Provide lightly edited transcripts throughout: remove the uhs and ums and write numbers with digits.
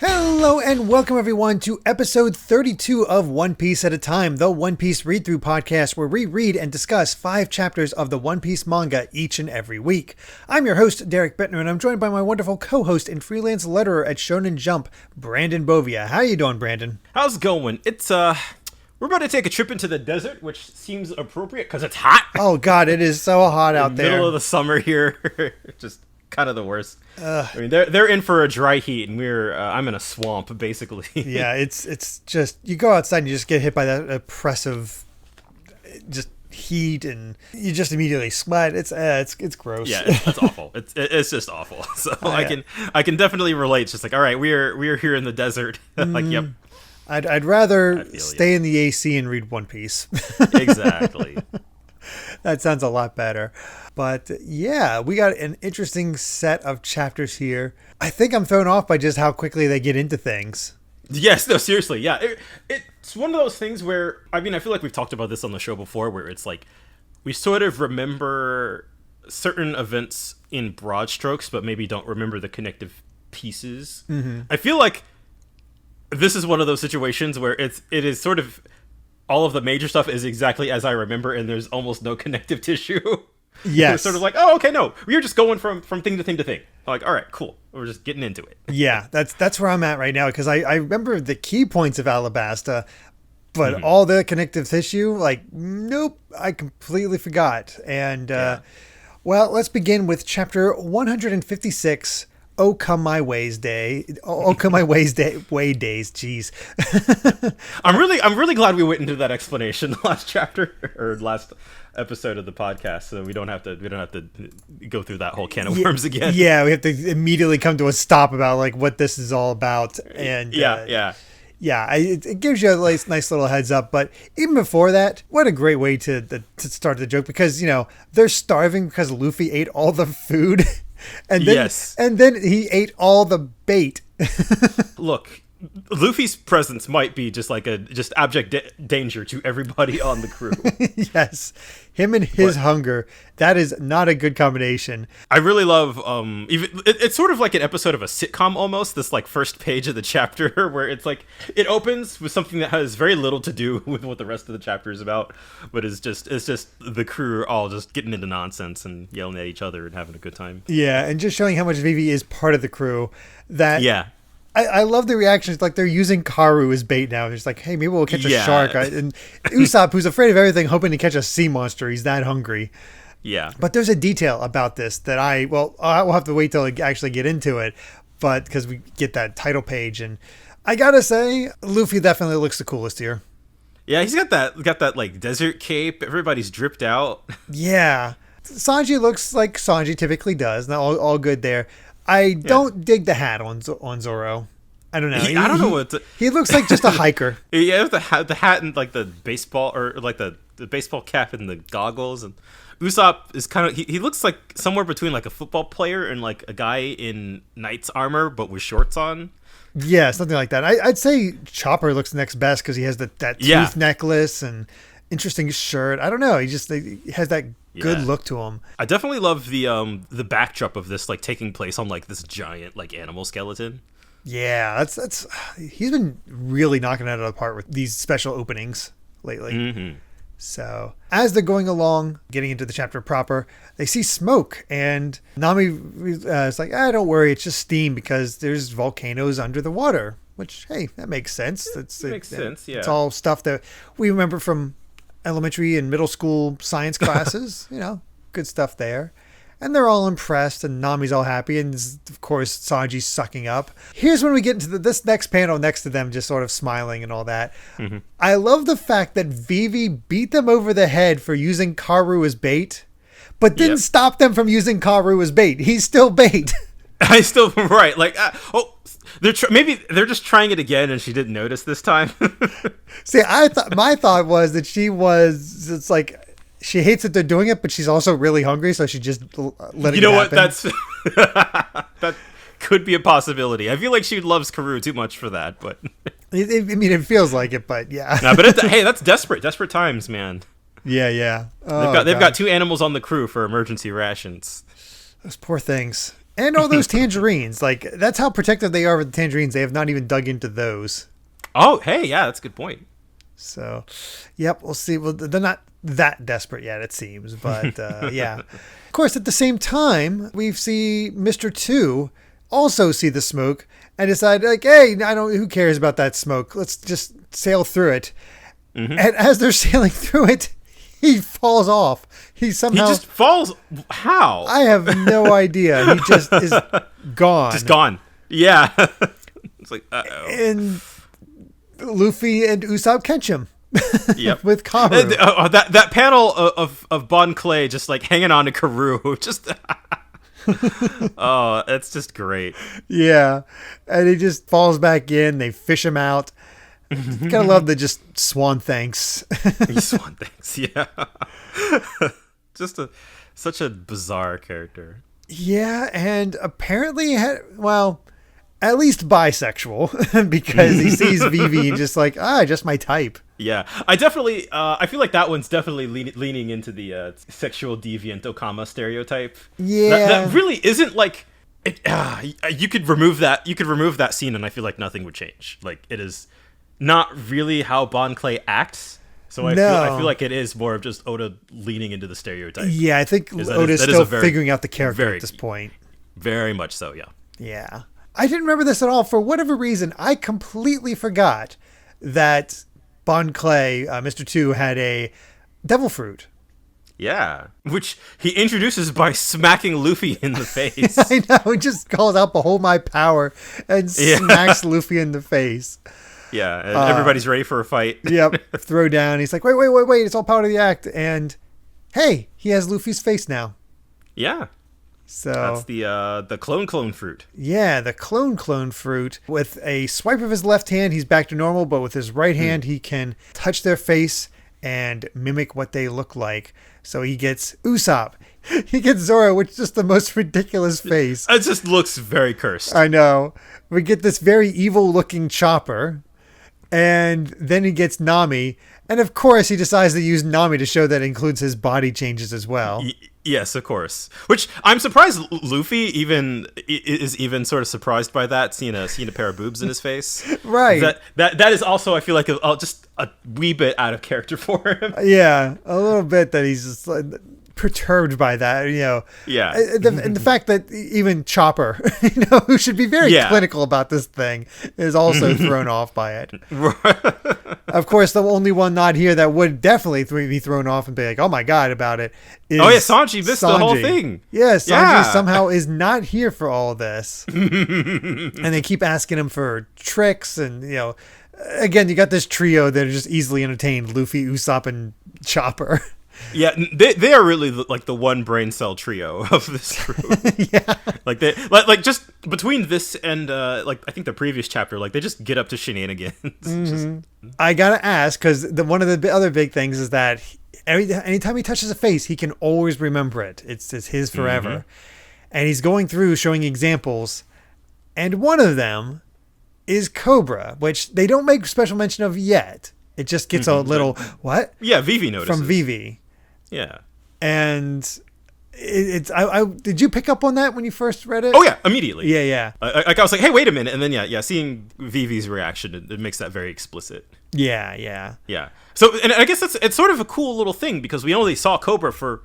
Hello and welcome everyone to episode 32 of One Piece at a Time, the One Piece read-through podcast where we read and discuss 5 chapters of the One Piece manga each and every week. I'm your host, Derek Bittner, and I'm joined by my wonderful co-host and freelance letterer at Shonen Jump, Brandon Bovia. How you doing, Brandon? How's it going? It's, we're about to take a trip into the desert, which seems appropriate because it's hot. Oh god, it is so hot out there. Middle of the summer here. Just kind of the worst. I mean, they're in for a dry heat, and I'm in a swamp basically. Yeah, it's just you go outside and you just get hit by that oppressive, just heat, and you just immediately sweat. It's gross. Yeah, it's awful. It's just awful. So I can definitely relate. It's just like, all right, we're here in the desert. Like, yep. I'd rather stay in the AC and read One Piece. Exactly. That sounds a lot better. But yeah, we got an interesting set of chapters here. I think I'm thrown off by just how quickly they get into things. Yes, no, seriously, yeah. It's one of those things where, I mean, I feel like we've talked about this on the show before, where it's like, we sort of remember certain events in broad strokes, but maybe don't remember the connective pieces. Mm-hmm. I feel like this is one of those situations where it is sort of, all of the major stuff is exactly as I remember, and there's almost no connective tissue. Yes. It's sort of like, oh, okay, no, we're just going from thing to thing to thing. Like, all right, cool. We're just getting into it. Yeah, that's where I'm at right now, because I remember the key points of Alabasta, but all the connective tissue, like, nope, I completely forgot. And, well, let's begin with chapter 156, Oh Come My Ways Day. Oh Come My Ways Day. Way days. Jeez. I'm really glad we went into that explanation last chapter or last episode of the podcast, so we don't have to go through that whole can of worms again. Yeah, we have to immediately come to a stop about like what this is all about. And it gives you a nice little heads up. But even before that, what a great way to start the joke, because they're starving because Luffy ate all the food. And then he ate all the bait. Look, Luffy's presence might be just like just abject danger to everybody on the crew. Yes, him and his hunger. That is not a good combination. I really love it's sort of like an episode of a sitcom almost. This like first page of the chapter where it's like it opens with something that has very little to do with what the rest of the chapter is about, but it's just the crew all just getting into nonsense and yelling at each other and having a good time. Yeah, and just showing how much Vivi is part of the crew. I love the reactions. Like, they're using Karu as bait now. It's like, hey, maybe we'll catch a shark. And Usopp, who's afraid of everything, hoping to catch a sea monster. He's that hungry. Yeah. But there's a detail about this that I will have to wait till I actually get into it. But because we get that title page. And I got to say, Luffy definitely looks the coolest here. Yeah, he's got that like desert cape. Everybody's dripped out. Yeah. Sanji looks like Sanji typically does. All good there. I don't dig the hat on Zoro. I don't know. I don't know what he looks like, just a hiker. Yeah, the hat and like the baseball, or like the baseball cap and the goggles. And Usopp is kind of he looks like somewhere between like a football player and like a guy in knight's armor but with shorts on. Yeah, something like that. I'd say Chopper looks next best because he has that tooth necklace and interesting shirt. I don't know. He has that good look to him. I definitely love the backdrop of this, like taking place on like this giant like animal skeleton. Yeah, that's he's been really knocking it out of the park with these special openings lately. Mm-hmm. So as they're going along, getting into the chapter proper, they see smoke, and Nami is like, don't worry, it's just steam because there's volcanoes under the water. Which, hey, that makes sense. It makes sense. Yeah, it's all stuff that we remember from elementary and middle school science classes. Good stuff there. And they're all impressed, and Nami's all happy, and of course Sanji's sucking up. Here's when we get into this next panel next to them, just sort of smiling and all that. Mm-hmm. I love the fact that Vivi beat them over the head for using Karu as bait, but didn't stop them from using Karu as bait. He's still bait. Right, like maybe they're just trying it again, and she didn't notice this time. See, my thought was that it's like, she hates that they're doing it, but she's also really hungry, so she just let it happen. What? That could be a possibility. I feel like she loves Karu too much for that, but it feels like it, but yeah. No, but hey, that's desperate times, man. Yeah. They've got 2 animals on the crew for emergency rations. Those poor things. And all those tangerines. Like, that's how protective they are of the tangerines. They have not even dug into those. Oh, hey, yeah, that's a good point. So, yep, we'll see. Well, they're not that desperate yet, it seems. But, yeah. Of course, at the same time, we see Mr. 2 also see the smoke and decide, like, hey, who cares about that smoke? Let's just sail through it. Mm-hmm. And as they're sailing through it, he falls off. He just falls. How? I have no idea. He just is gone. Just gone. Yeah. It's like, uh-oh. And Luffy and Usopp catch him. Yep. With Karu. That panel of Bon Clay just like hanging on to Karu. Just oh, it's just great. Yeah. And he just falls back in. They fish him out. Gotta love the just swan thanks. Swan thanks, yeah. Just such a bizarre character. Yeah, and apparently, at least bisexual, because he sees Vivi and just like, just my type. Yeah, I feel like that one's definitely leaning into the sexual deviant Okama stereotype. Yeah. That really isn't like, you could remove that scene and I feel like nothing would change. Like, it is not really how Bon Clay acts. So I feel like it is more of just Oda leaning into the stereotype. Yeah, I think Oda's still figuring out the character at this point. Very much so, yeah. Yeah. I didn't remember this at all. For whatever reason, I completely forgot that Bon Clay, Mr. 2, had a devil fruit. Yeah, which he introduces by smacking Luffy in the face. I know, he just calls out, behold my power, and smacks Luffy in the face. Yeah, and everybody's ready for a fight. Yep, throw down. He's like, wait, it's all part of the act. And hey, he has Luffy's face now. Yeah. So that's the clone fruit. Yeah, the clone fruit. With a swipe of his left hand, he's back to normal, but with his right hand, he can touch their face and mimic what they look like. So he gets Usopp. He gets Zoro, which is just the most ridiculous face. It just looks very cursed. I know. We get this very evil-looking Chopper. And then he gets Nami. And of course, he decides to use Nami to show that it includes his body changes as well. Yes, of course. Which I'm surprised Luffy is even sort of surprised by that, seeing a pair of boobs in his face. Right. That is also, I feel like, just a wee bit out of character for him. Yeah, a little bit that he's just like, perturbed by that, Yeah. And the fact that even Chopper, who should be very clinical about this thing, is also thrown off by it. Of course, the only one not here that would definitely be thrown off and be like, oh my God, about it is Sanji missed the whole thing. Yeah, Sanji somehow is not here for all of this. And they keep asking him for tricks and, again, you got this trio that are just easily entertained, Luffy, Usopp, and Chopper. Yeah, they are really like the one brain cell trio of this crew. Yeah, like they like just between this and I think the previous chapter, like they just get up to shenanigans. Mm-hmm. I gotta ask, because one of the other big things is that anytime he touches a face, he can always remember it. It's his forever, and he's going through showing examples, and one of them is Cobra, which they don't make special mention of yet. It just gets a little what? Yeah, Vivi notices from Vivi. Yeah, and I did you pick up on that when you first read it? Oh yeah, immediately. Yeah. I was like, hey, wait a minute, and then seeing Vivi's reaction, it makes that very explicit. Yeah. So, and I guess it's sort of a cool little thing because we only saw Cobra for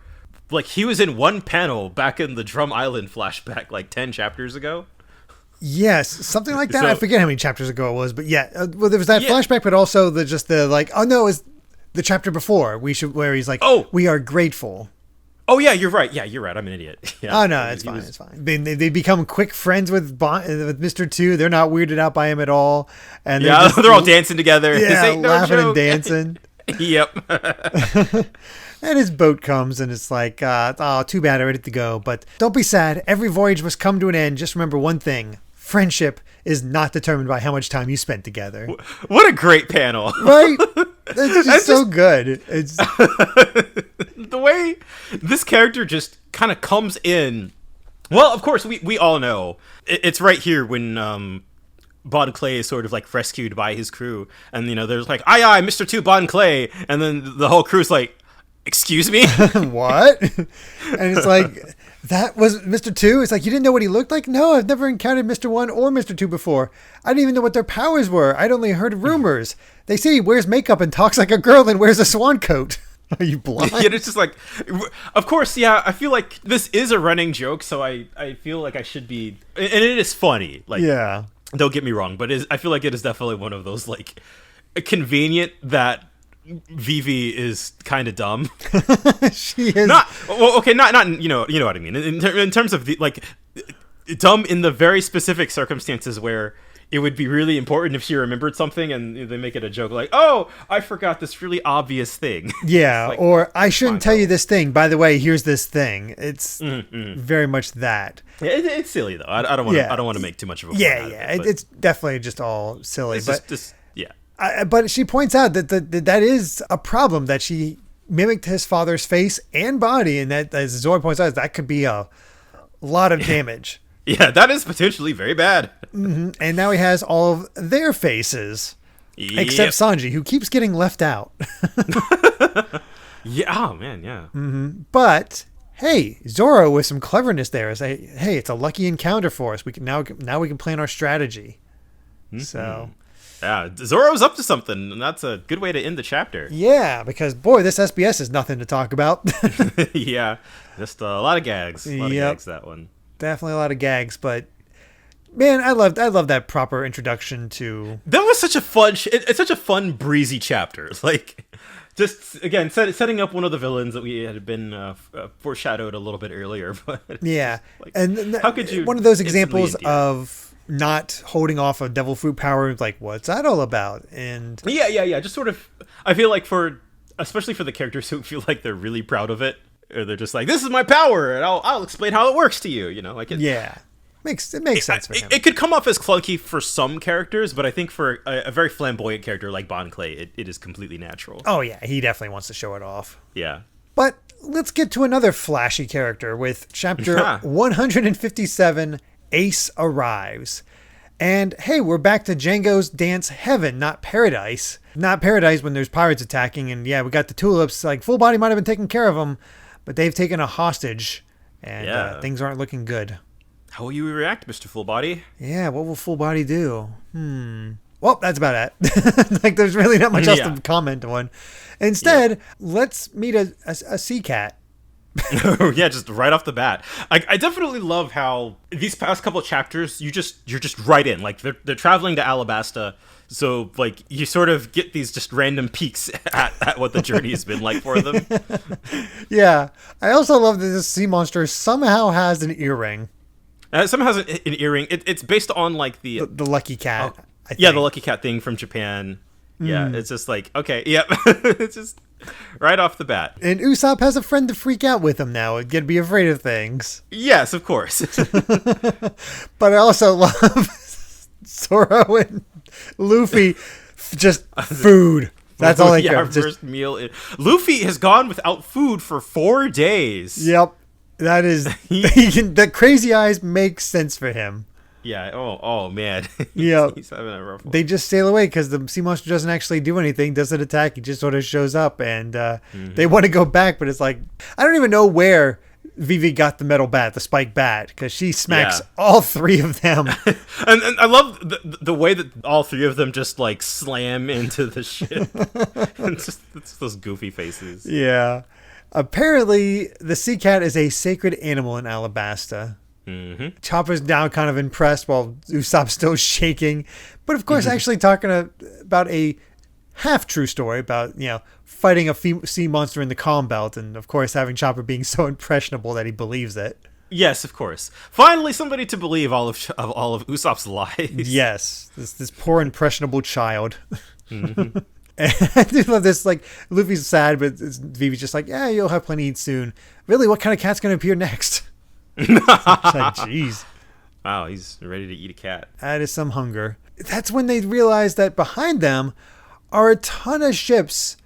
like he was in one panel back in the Drum Island flashback like 10 chapters ago. Yes, something like that. So, I forget how many chapters ago it was, but there was that flashback, but also it's the chapter before where he's like, we are grateful. Oh yeah, you're right. I'm an idiot. Yeah. Oh no, it's fine. It's fine. They become quick friends with Mr. 2. They're not weirded out by him at all, and they're all dancing together. Yeah, this ain't no laughing joke. And dancing. Yep. And his boat comes, and it's like, too bad, I'm ready to go. But don't be sad. Every voyage must come to an end. Just remember one thing. Friendship is not determined by how much time you spent together. What a great panel. Right? It's just so good. It's the way this character just kind of comes in. Well, of course, we all know. It's right here when Bon Clay is sort of like rescued by his crew. And, there's like, aye, Mr. 2 Bon Clay. And then the whole crew's like, excuse me? What? And it's like, That was Mr. 2? It's like, you didn't know what he looked like? No, I've never encountered Mr. 1 or Mr. 2 before. I didn't even know what their powers were. I'd only heard rumors. They say he wears makeup and talks like a girl and wears a swan coat. Are you blind? Yeah, it's just like, of course, yeah, I feel like this is a running joke, so I feel like I should be, and it is funny. Like, yeah. Don't get me wrong, but I feel like it is definitely one of those, like, convenient that Vivi is kind of dumb. She is. Not you know what I mean. In terms of the, like, dumb in the very specific circumstances where it would be really important if she remembered something and they make it a joke like, oh, I forgot this really obvious thing. Yeah, like, or I shouldn't tell you this thing. By the way, here's this thing. It's very much that. Yeah, it's silly though. I don't want to make too much of a point out of it, it's definitely just all silly. It's but just but she points out that that is a problem, that she mimicked his father's face and body, and that, as Zoe points out, that could be a lot of damage. Yeah, that is potentially very bad. Mm-hmm. And now he has all of their faces, except Sanji, who keeps getting left out. Yeah. Oh man. Yeah. Mm-hmm. But hey, Zoro with some cleverness there is, hey, it's a lucky encounter for us. We can now we can plan our strategy. Mm-hmm. So. Yeah, Zoro's up to something, and that's a good way to end the chapter. Yeah, because boy, this SBS is nothing to talk about. Yeah, just a lot of gags. A lot of gags, that one. Definitely a lot of gags, but man, I love that proper introduction to. That was such a fun. It's such a fun, breezy chapter. Like, just again setting up one of the villains that we had been foreshadowed a little bit earlier. But yeah, like, and how could you? One of those examples of not holding off a devil fruit power, like, what's that all about? And yeah, just sort of, I feel like especially for the characters who feel like they're really proud of it, or they're just like, this is my power and I'll explain how it works to you, you know, like, it makes sense for him. It could come off as clunky for some characters, but I think for a very flamboyant character like Bon Clay, it is completely natural. Oh yeah, he definitely wants to show it off. Yeah, but let's get to another flashy character with chapter 157. Ace arrives. And hey, we're back to Django's dance heaven, not paradise. Not paradise when there's pirates attacking. And yeah, we got the tulips. Like, Full Body might have been taking care of them, but they've taken a hostage. And things aren't looking good. How will you react, Mr. Full Body? Yeah, what will Full Body do? Well, that's about it. Like, there's really not much else to comment on. Instead, let's meet a sea cat. Yeah, just right off the bat. I definitely love how these past couple of chapters you're just right in. Like, they're traveling to Alabasta, so like you sort of get these just random peeks at what the journey has been like for them. Yeah, I also love that this sea monster somehow has an earring. Somehow has an earring. It's based on like the lucky cat. The lucky cat thing from Japan. Yeah, it's just like, okay, yep. It's just right off the bat. And Usopp has a friend to freak out with him now and get to be afraid of things. Yes, of course. But I also love Zoro and Luffy, just food. That's all I care. Our first meal. Luffy has gone without food for 4 days. Yep. That is, the crazy eyes make sense for him. Yeah. Oh man. Yeah. He's having a rough one. They just sail away because the sea monster doesn't actually do anything, doesn't attack. He just sort of shows up, and they want to go back, but it's like, I don't even know where Vivi got the metal bat, the spike bat, because she smacks all three of them. and I love the way that all three of them just like slam into the ship. It's those goofy faces. Yeah. Apparently, the sea cat is a sacred animal in Alabasta. Mm-hmm. Chopper's now kind of impressed while Usopp's still shaking. But of course, actually talking about a half-true story about, fighting a sea monster in the calm belt. And of course, having Chopper being so impressionable that he believes it. Yes, of course. Finally, somebody to believe all of Usopp's lies. Yes. This poor impressionable child. Mm-hmm. And I do love this, like, Luffy's sad, but Vivi's just like, yeah, you'll have plenty to eat soon. Really, what kind of cat's going to appear next? It's like, jeez. Wow, he's ready to eat a cat. That is some hunger. That's when they realize that behind them are a ton of ships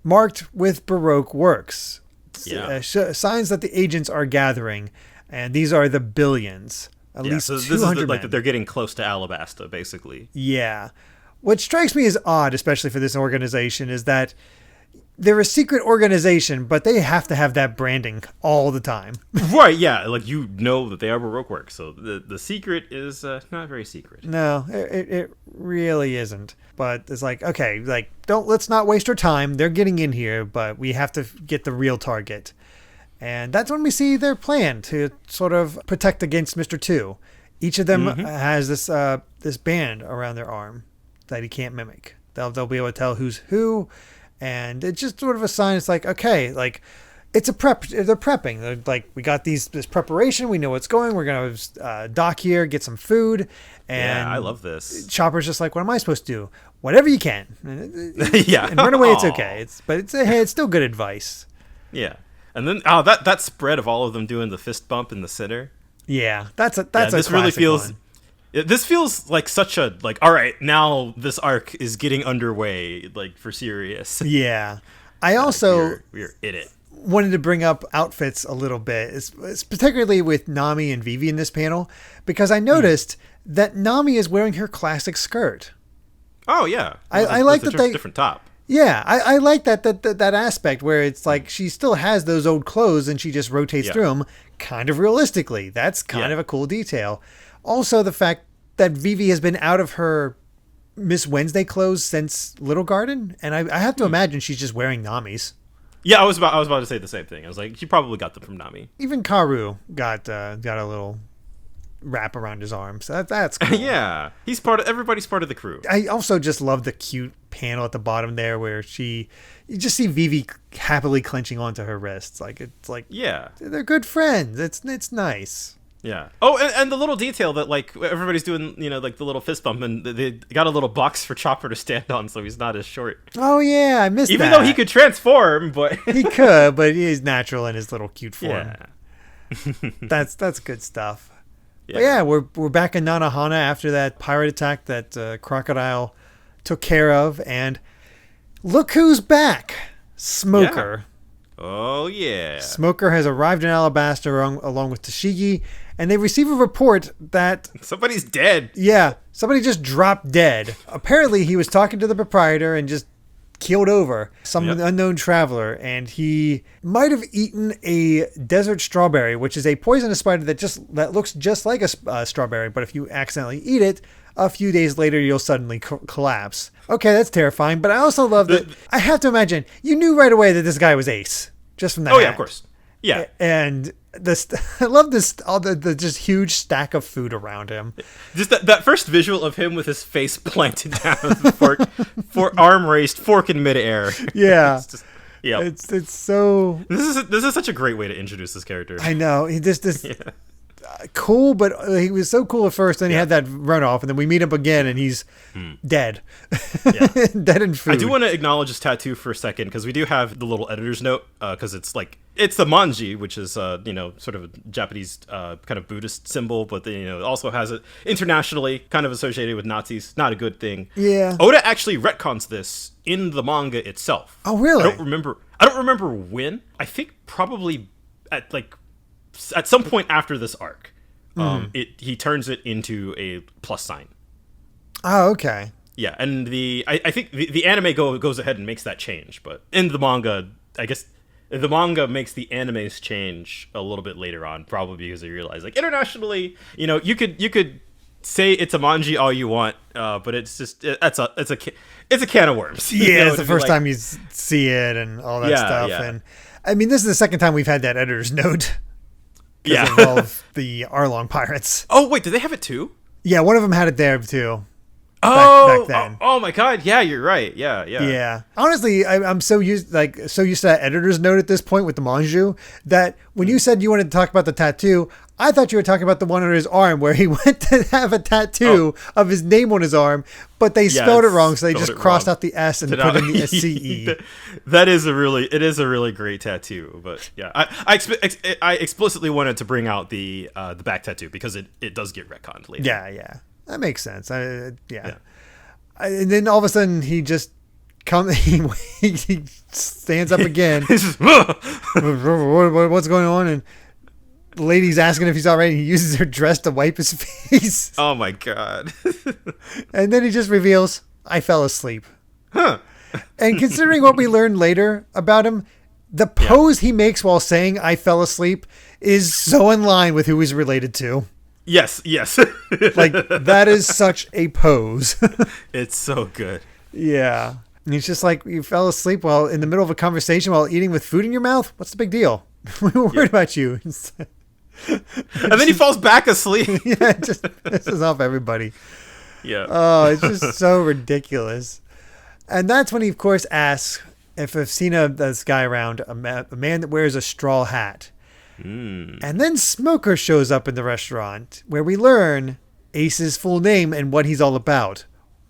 marked with Baroque Works. Yeah. Signs that the agents are gathering. And these are the billions. At least so 200 this is like men. they're getting close to Alabasta, basically. Yeah. What strikes me as odd, especially for this organization, is that they're a secret organization, but they have to have that branding all the time. Right, yeah. Like, you know that they are Baroque Works, so the secret is not very secret. No, it really isn't. But it's like, okay, like, let's not waste our time. They're getting in here, but we have to get the real target. And that's when we see their plan to sort of protect against Mr. 2. Each of them has this band around their arm that he can't mimic. They'll be able to tell who's who. And it's just sort of a sign. It's like, okay, like, it's a prep. They're prepping. They're like, we got this preparation. We know what's going. We're going to dock here, get some food. And I love this. Chopper's just like, what am I supposed to do? Whatever you can. Yeah. And run away, it's okay. It's still good advice. Yeah. And then, that spread of all of them doing the fist bump in the center. Yeah, that's a this really feels one. This feels like such a, like, all right, now this arc is getting underway, like, for serious. Yeah. I also we're in it. Wanted to bring up outfits a little bit. It's particularly with Nami and Vivi in this panel, because I noticed that Nami is wearing her classic skirt. Oh yeah, I like that they different top. Yeah, I like that aspect where it's like she still has those old clothes and she just rotates through them kind of realistically. That's kind of a cool detail. Also, the fact that Vivi has been out of her Miss Wednesday clothes since Little Garden, and I have to imagine she's just wearing Nami's. Yeah, I was about to say the same thing. I was like, she probably got them from Nami. Even Karu got a little wrap around his arm, so that's cool. Yeah, everybody's part of the crew. I also just love the cute panel at the bottom there where you just see Vivi happily clenching onto her wrists. Like, it's like, yeah, they're good friends. It's nice. Yeah. Oh, and the little detail that, like, everybody's doing, like, the little fist bump, and they got a little box for Chopper to stand on, so he's not as short. Oh yeah, I missed Even that. though he could transform, but he could, but he's natural in his little cute form. Yeah. That's good stuff. Yeah. But yeah, we're back in Nanohana after that pirate attack that Crocodile took care of, and look who's back, Smoker. Yeah. Oh yeah. Smoker has arrived in Alabasta along with Tashigi, and they receive a report that somebody's dead. Yeah, somebody just dropped dead. Apparently, he was talking to the proprietor and just keeled over, some unknown traveler, and he might have eaten a desert strawberry, which is a poisonous spider that looks just like a strawberry, but if you accidentally eat it, a few days later you'll suddenly collapse. Okay, that's terrifying, but I also love that I have to imagine you knew right away that this guy was Ace just from that. Oh yeah, of course. Yeah. And I love this, all the just huge stack of food around him. Just that first visual of him with his face planted down, for arm raised, fork in midair. Yeah. Yeah. It's so. This is such a great way to introduce this character. I know. He just cool, but he was so cool at first. Then he had that runoff, and then we meet him again, and he's dead. Yeah. Dead in food. I do want to acknowledge his tattoo for a second, because we do have the little editor's note, because it's the manji, which is sort of a Japanese kind of Buddhist symbol, but then, it also has it internationally kind of associated with Nazis. Not a good thing. Yeah. Oda actually retcons this in the manga itself. Oh really? I don't remember when. I think probably at some point after this arc, he turns it into a plus sign. Oh, okay. Yeah, and I think the anime goes ahead and makes that change, but in the manga, I guess the manga makes the anime's change a little bit later on, probably because they realize, like, internationally, you could say it's a manji all you want, but it's just it's a can of worms. Yeah, it's the first time you see it and all that stuff, and I mean, this is the second time we've had that editor's note. Yeah, involve the Arlong pirates. Oh wait, did they have it too? Yeah, one of them had it there too. Back then. Oh my god, yeah, you're right. Yeah. Honestly, I'm so used to that editor's note at this point with the manju that when you said you wanted to talk about the tattoo, I thought you were talking about the one on his arm where he went to have a tattoo of his name on his arm, but they spelled it wrong, so they just crossed out the S and put in the SCE. It is a really great tattoo, but yeah, I explicitly wanted to bring out the back tattoo because it does get retconned later. Yeah. That makes sense. And then all of a sudden he just he stands up again. What's going on? And the lady's asking if he's all right. And he uses her dress to wipe his face. Oh my god. And then he just reveals, I fell asleep. Huh. And considering what we learned later about him, the pose he makes while saying "I fell asleep" is so in line with who he's related to. Yes. Like, that is such a pose. It's so good. Yeah. And he's just like, you fell asleep while in the middle of a conversation while eating with food in your mouth? What's the big deal? We were worried about you. And then he falls back asleep. Yeah, it just pisses off everybody. Yeah. Oh, it's just so ridiculous. And that's when he, of course, asks if I've seen this guy around, a man that wears a straw hat. And then Smoker shows up in the restaurant, where we learn Ace's full name and what he's all about.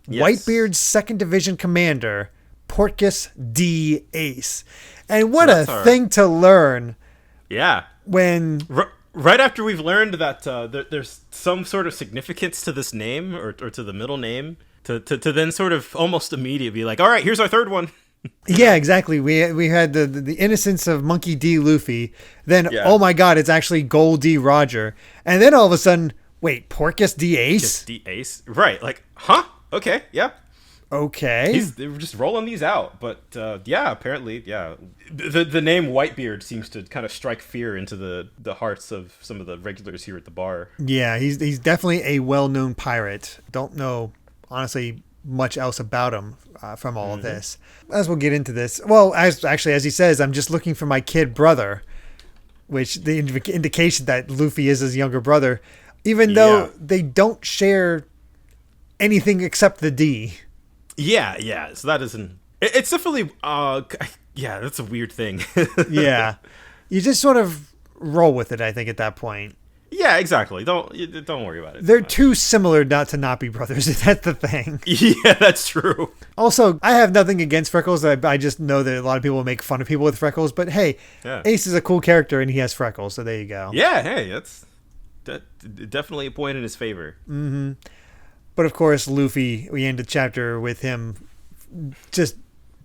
Yes. Whitebeard's 2nd Division Commander, Portkus D. Ace. And what a thing to learn. Yeah. When... Right after we've learned that there's some sort of significance to this name, or to the middle name, to then sort of almost immediately be like, all right, here's our third one. Yeah, exactly. We had the innocence of Monkey D. Luffy. Then, oh my God, it's actually Gold D. Roger. And then all of a sudden, wait, Portkus D. Ace? D. Ace? Right. Like, huh? Okay, yeah. Okay. They were just rolling these out. But, apparently, the name Whitebeard seems to kind of strike fear into the hearts of some of the regulars here at the bar. Yeah, he's definitely a well-known pirate. Don't know, honestly, much else about him from all of this. As we'll get into this. Well, as he says, I'm just looking for my kid brother, which the indication that Luffy is his younger brother, even though they don't share anything except the D. Yeah. So that isn't... It's definitely... that's a weird thing. Yeah. You just sort of roll with it, I think, at that point. Yeah, exactly. Don't worry about it. They're too similar not to not be brothers. That's the thing. Yeah, that's true. Also, I have nothing against freckles. I just know that a lot of people make fun of people with freckles. But hey, Ace is a cool character and he has freckles. So there you go. Yeah, hey, that's definitely a point in his favor. Mm-hmm. But of course, Luffy, we end the chapter with him just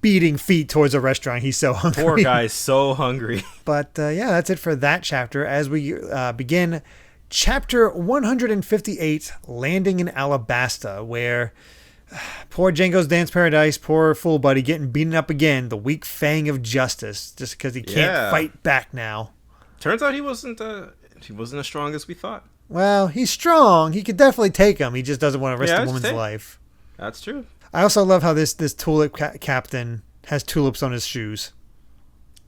beating feet towards a restaurant. He's so hungry. Poor guy's so hungry. But that's it for that chapter. As we begin chapter 158, Landing in Alabasta, where poor Django's Dance Paradise, poor Full Buddy getting beaten up again, the weak fang of justice, just because he can't fight back now. Turns out he wasn't as strong as we thought. Well, he's strong. He could definitely take him. He just doesn't want to risk a woman's life. That's true. I also love how this tulip captain has tulips on his shoes.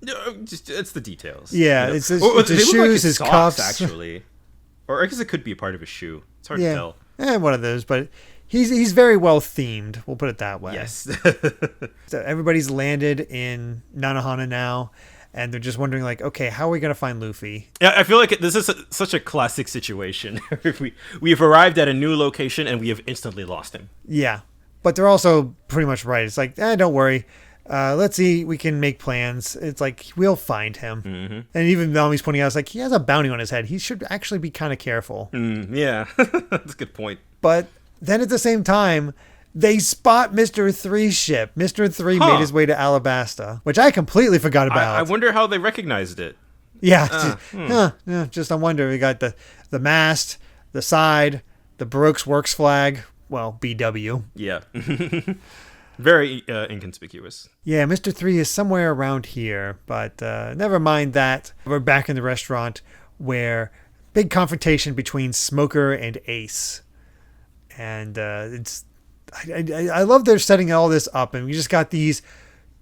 It's the details. Yeah, you know? it's his shoes, his socks, cuffs. Actually. Or I guess it could be a part of his shoe. It's hard to tell. One of those, but he's very well themed. We'll put it that way. Yes. So everybody's landed in Nanohana now, and they're just wondering, like, okay, how are we going to find Luffy? Yeah, I feel like this is such a classic situation. We've arrived at a new location, and we have instantly lost him. Yeah, but they're also pretty much right. It's like, don't worry. Let's see, we can make plans. It's like, we'll find him. Mm-hmm. And even Nami's pointing out, it's like, he has a bounty on his head. He should actually be kind of careful. Yeah, that's a good point. But then at the same time, they spot Mr. 3's ship. Mr. 3 made his way to Alabasta, which I completely forgot about. I wonder how they recognized it. Yeah, just I wonder. We got the mast, the side, the Baroque Works flag. Well, BW. Yeah. Very inconspicuous. Yeah, Mr. 3 is somewhere around here, but never mind that. We're back in the restaurant where big confrontation between Smoker and Ace. And I love they're setting all this up, and we just got these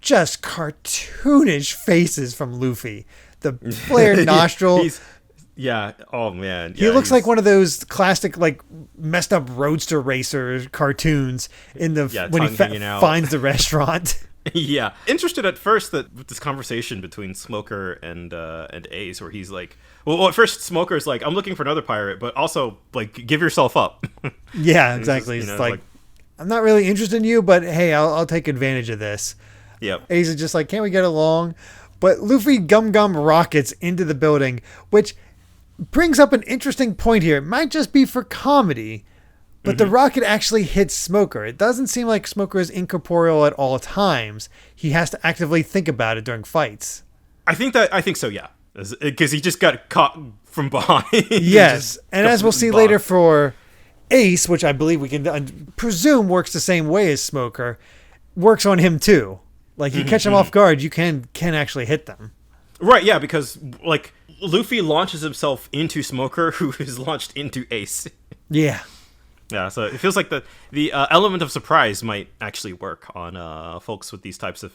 just cartoonish faces from Luffy. The flared nostril. Yeah. Oh man. He looks like one of those classic, like, messed up roadster racer cartoons in when he finds the restaurant. Yeah. Interested at first with this conversation between Smoker and Ace, where he's like, well, at first Smoker's like, I'm looking for another pirate, but also, like, give yourself up. Yeah, exactly. It's like, I'm not really interested in you, but hey, I'll take advantage of this. Yep. Ace is just like, can't we get along? But Luffy gum rockets into the building, which brings up an interesting point here. It might just be for comedy, but the rocket actually hits Smoker. It doesn't seem like Smoker is incorporeal at all times. He has to actively think about it during fights. I think so, yeah. Because he just got caught from behind. Yes, and as we'll see later for Ace, which I believe we can presume works the same way as Smoker, works on him too. Like, you catch them off guard, you can actually hit them. Right, yeah, because, like, Luffy launches himself into Smoker, who is launched into Ace. Yeah. Yeah, so it feels like the element of surprise might actually work on folks with these types of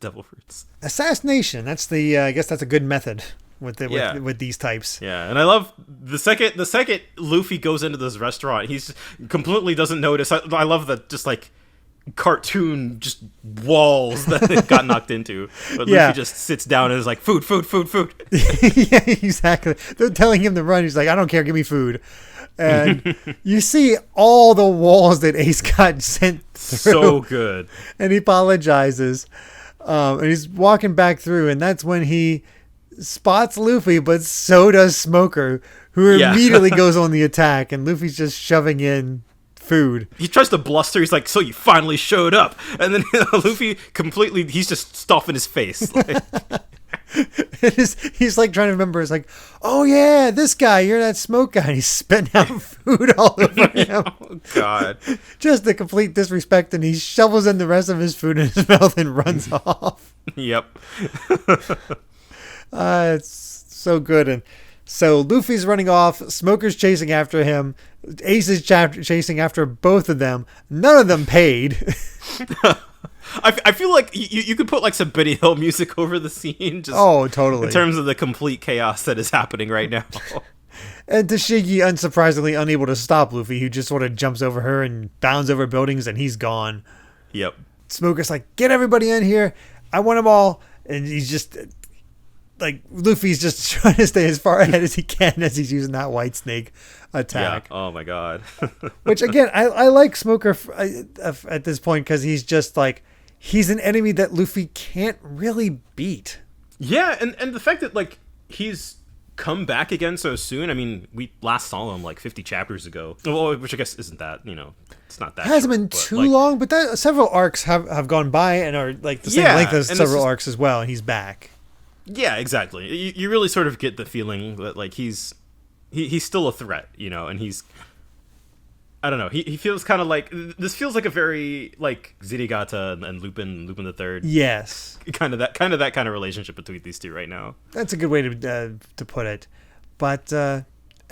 devil fruits. Assassination, that's I guess that's a good method with these types. Yeah, and I love the second Luffy goes into this restaurant, he's completely doesn't notice. I love the just like cartoon just walls that it got knocked into. But Luffy just sits down and is like, food. Yeah, exactly. They're telling him to run. He's like, I don't care, give me food. And you see all the walls that Ace got sent through. So good. And he apologizes. And he's walking back through, and that's when he spots Luffy, but so does Smoker, who immediately goes on the attack, and Luffy's just shoving in food. He tries to bluster. He's like, so you finally showed up. And then Luffy completely, he's just stuffing his face. Like, he's like trying to remember. It's like, oh yeah, this guy, you're that smoke guy. And he's spitting out food all over him. Oh God. Just the complete disrespect. And he shovels in the rest of his food in his mouth and runs off. Yep. It's so good. And so Luffy's running off. Smoker's chasing after him. Ace is chasing after both of them. None of them paid. I feel like you could put like some Benny Hill music over the scene. Just totally. In terms of the complete chaos that is happening right now. And Tashigi, unsurprisingly, unable to stop Luffy, who just sort of jumps over her and bounds over buildings, and he's gone. Yep. Smoker's like, get everybody in here. I want them all. And he's just... like, Luffy's just trying to stay as far ahead as he can as he's using that White Snake attack. Yeah. Oh, my God. Which, again, I like Smoker at this point because he's just like, he's an enemy that Luffy can't really beat. Yeah, and the fact that, like, he's come back again so soon. I mean, we last saw him, like, 50 chapters ago. Well, which I guess isn't that, it's not that It hasn't short, been but, too like, long, but several arcs have gone by and are, like, the same length as several arcs as well, and he's back. Yeah, exactly. You really sort of get the feeling that like he's still a threat, and he's, I don't know. He feels kind of like, this feels like a very like Zirigata and Lupin the Third. Yes, kind of that relationship between these two right now. That's a good way to put it. But I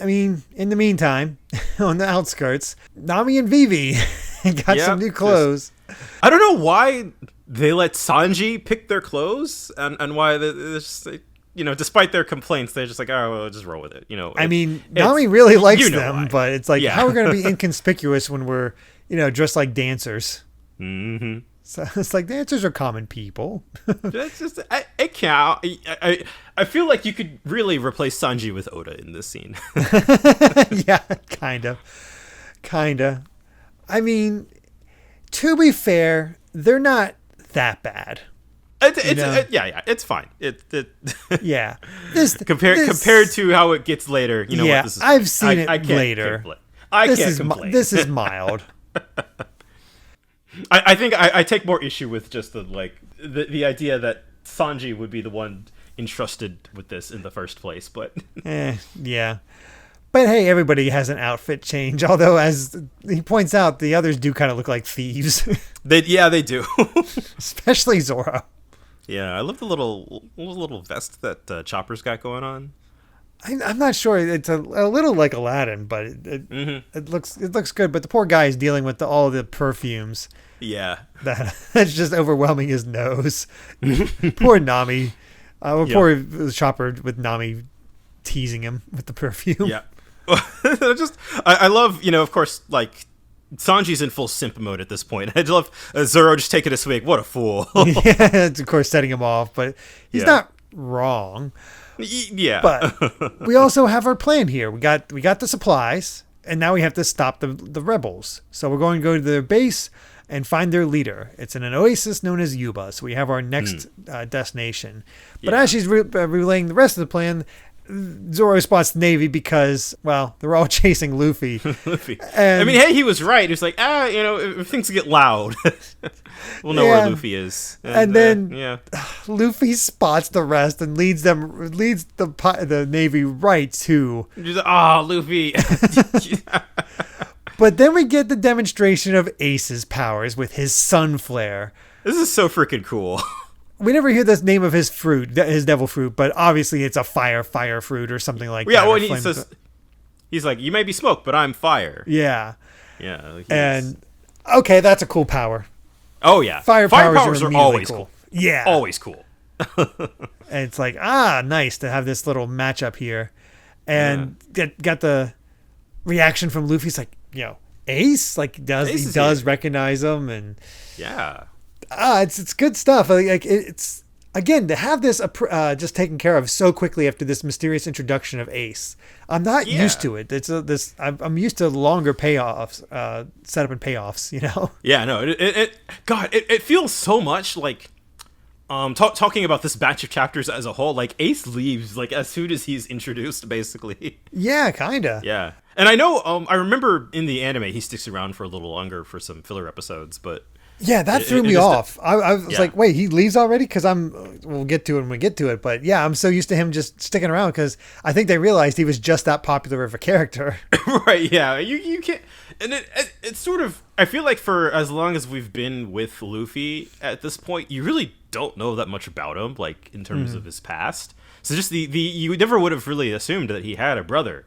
mean, in the meantime, on the outskirts, Nami and Vivi got some new clothes. I don't know why they let Sanji pick their clothes, and why they're just, despite their complaints, they're just like, oh, well, just roll with it. I mean, Nami really likes them, why. But it's like, how are we going to be inconspicuous when we're, dressed like dancers? Mm-hmm. So it's like, dancers are common people. That's just, I can't. I feel like you could really replace Sanji with Oda in this scene. Yeah, kind of. I mean, to be fair, they're not that bad. It's fine. Yeah. Compared to how it gets later, yeah, what, I've seen it later. I can't complain. This is mild. I think I take more issue with just the idea that Sanji would be the one entrusted with this in the first place, but yeah. But hey, everybody has an outfit change. Although, as he points out, the others do kind of look like thieves. They do. Especially Zoro. Yeah, I love the little vest that Chopper's got going on. I'm not sure. It's a little like Aladdin, but it looks good. But the poor guy is dealing with all the perfumes. Yeah, that's just overwhelming his nose. Poor Nami. Poor Chopper with Nami teasing him with the perfume. Yeah. I love, of course, like, Sanji's in full simp mode at this point. I love Zoro just taking a swig. What a fool. Yeah, of course, setting him off, but he's not wrong. Yeah. But we also have our plan here. We got the supplies, and now we have to stop the rebels. So we're going to go to their base and find their leader. It's in an oasis known as Yuba. So we have our next destination. But as she's relaying the rest of the plan, Zoro spots the Navy because, well, they're all chasing Luffy. And, I mean, hey, he was right. He was like, if things get loud, we'll know where Luffy is. And then Luffy spots the rest and leads the Navy right to... Luffy. But then we get the demonstration of Ace's powers with his sun flare. This is so freaking cool. We never hear the name of his fruit, his devil fruit, but obviously it's a fire fruit or something like that. Yeah, well, he says, he's like, you may be smoke, but I'm fire. Yeah. Yeah. And, okay, that's a cool power. Oh, yeah. Fire powers are always cool. cool. Yeah. Always cool. And it's like, nice to have this little matchup here. And got the reaction from Luffy. He's like, Ace? Like, he does recognize him. And yeah. It's good stuff. Like it's again to have this just taken care of so quickly after this mysterious introduction of Ace. I'm not used to it. I'm used to longer payoffs, setup and payoffs. Yeah, no. It feels so much like talking about this batch of chapters as a whole. Like Ace leaves like as soon as he's introduced, basically. Yeah, kinda. Yeah, and I know. I remember in the anime he sticks around for a little longer for some filler episodes, but. Yeah, that threw me off. I was like, wait, he leaves already? Because we'll get to it when we get to it. But yeah, I'm so used to him just sticking around because I think they realized he was just that popular of a character. Right, yeah. You can't. And it's sort of, I feel like for as long as we've been with Luffy at this point, you really don't know that much about him, like in terms of his past. So just you never would have really assumed that he had a brother.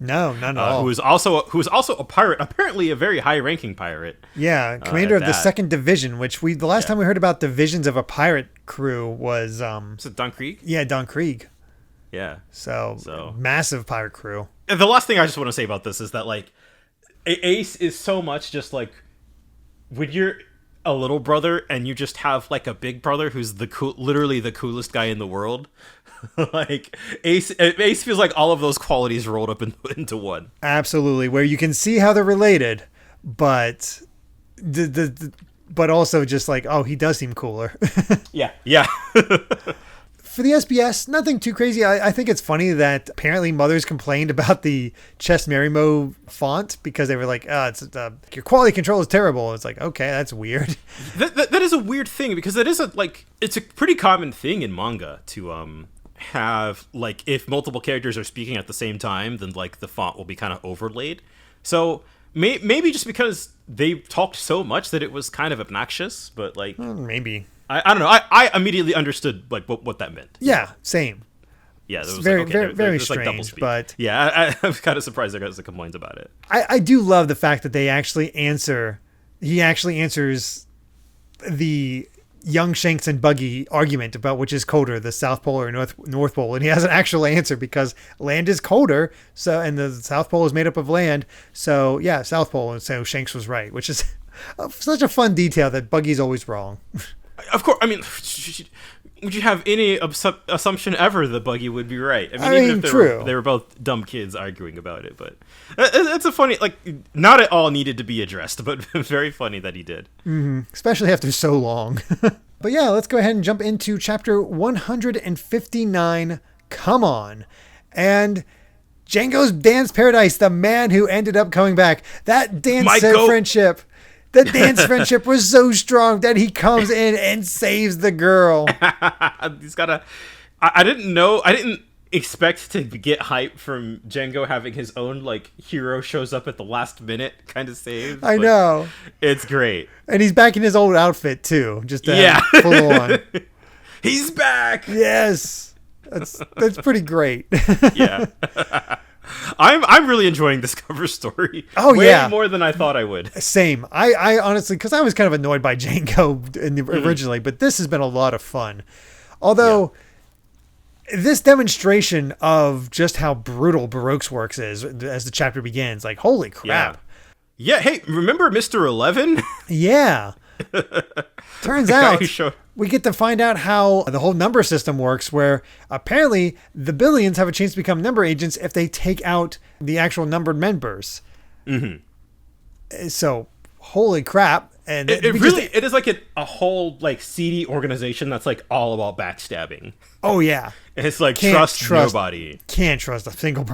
No, none at all. Who was also a pirate, apparently a very high-ranking pirate. Yeah, commander of the 2nd Division, which the last time we heard about divisions of a pirate crew was it Don Krieg? Yeah, Don Krieg. Yeah. So massive pirate crew. And the last thing I just want to say about this is that like Ace is so much just like when you're a little brother and you just have like a big brother who's literally the coolest guy in the world. Like Ace feels like all of those qualities rolled up into one. Absolutely, where you can see how they're related, but but also just like, he does seem cooler. Yeah. For the SBS, nothing too crazy. I think it's funny that apparently mothers complained about the Chess Marimo font because they were like, your quality control is terrible. It's like, okay, that's weird. That is a weird thing because it's a pretty common thing in manga to have like if multiple characters are speaking at the same time, then like the font will be kind of overlaid. So maybe just because they talked so much that it was kind of obnoxious, but like maybe. I don't know. I immediately understood like what that meant. Yeah, same. Yeah, there was very strange, like double speak. But yeah, I'm kind of surprised there was a complaint about it. I do love the fact that they actually answer. He actually answers the young Shanks and Buggy argument about which is colder, the South Pole or North Pole, and he has an actual answer because land is colder, so and the South Pole is made up of land. So yeah, South Pole, and so Shanks was right, which is such a fun detail that Buggy's always wrong. Of course, I mean, would you have any assumption ever that Buggy would be right? I mean even if they were both dumb kids arguing about it, but it's a funny, like, not at all needed to be addressed, but very funny that he did. Mm-hmm. Especially after so long. But yeah, let's go ahead and jump into chapter 159, Come On. And Django's Dance Paradise, the man who ended up coming back. That dance friendship. The dance friendship was so strong that he comes in and saves the girl. He's got a... I didn't expect to get hype from Django having his own, like, hero shows up at the last minute kind of save. I know. It's great. And he's back in his old outfit, too. Just full on. He's back! Yes. That's pretty great. Yeah. I'm really enjoying this cover story. Oh, way more than I thought I would. Same. I honestly, because I was kind of annoyed by Django originally, but this has been a lot of fun. Although, this demonstration of just how brutal Baroque Works is as the chapter begins, like, holy crap. Yeah, hey, remember Mr. 11? Yeah. Turns out we get to find out how the whole number system works, where apparently the billions have a chance to become number agents if they take out the actual numbered members. Mm-hmm. So, holy crap. And it is like a whole like seedy organization that's like all about backstabbing. Oh yeah. And it's like trust nobody. Can't trust a single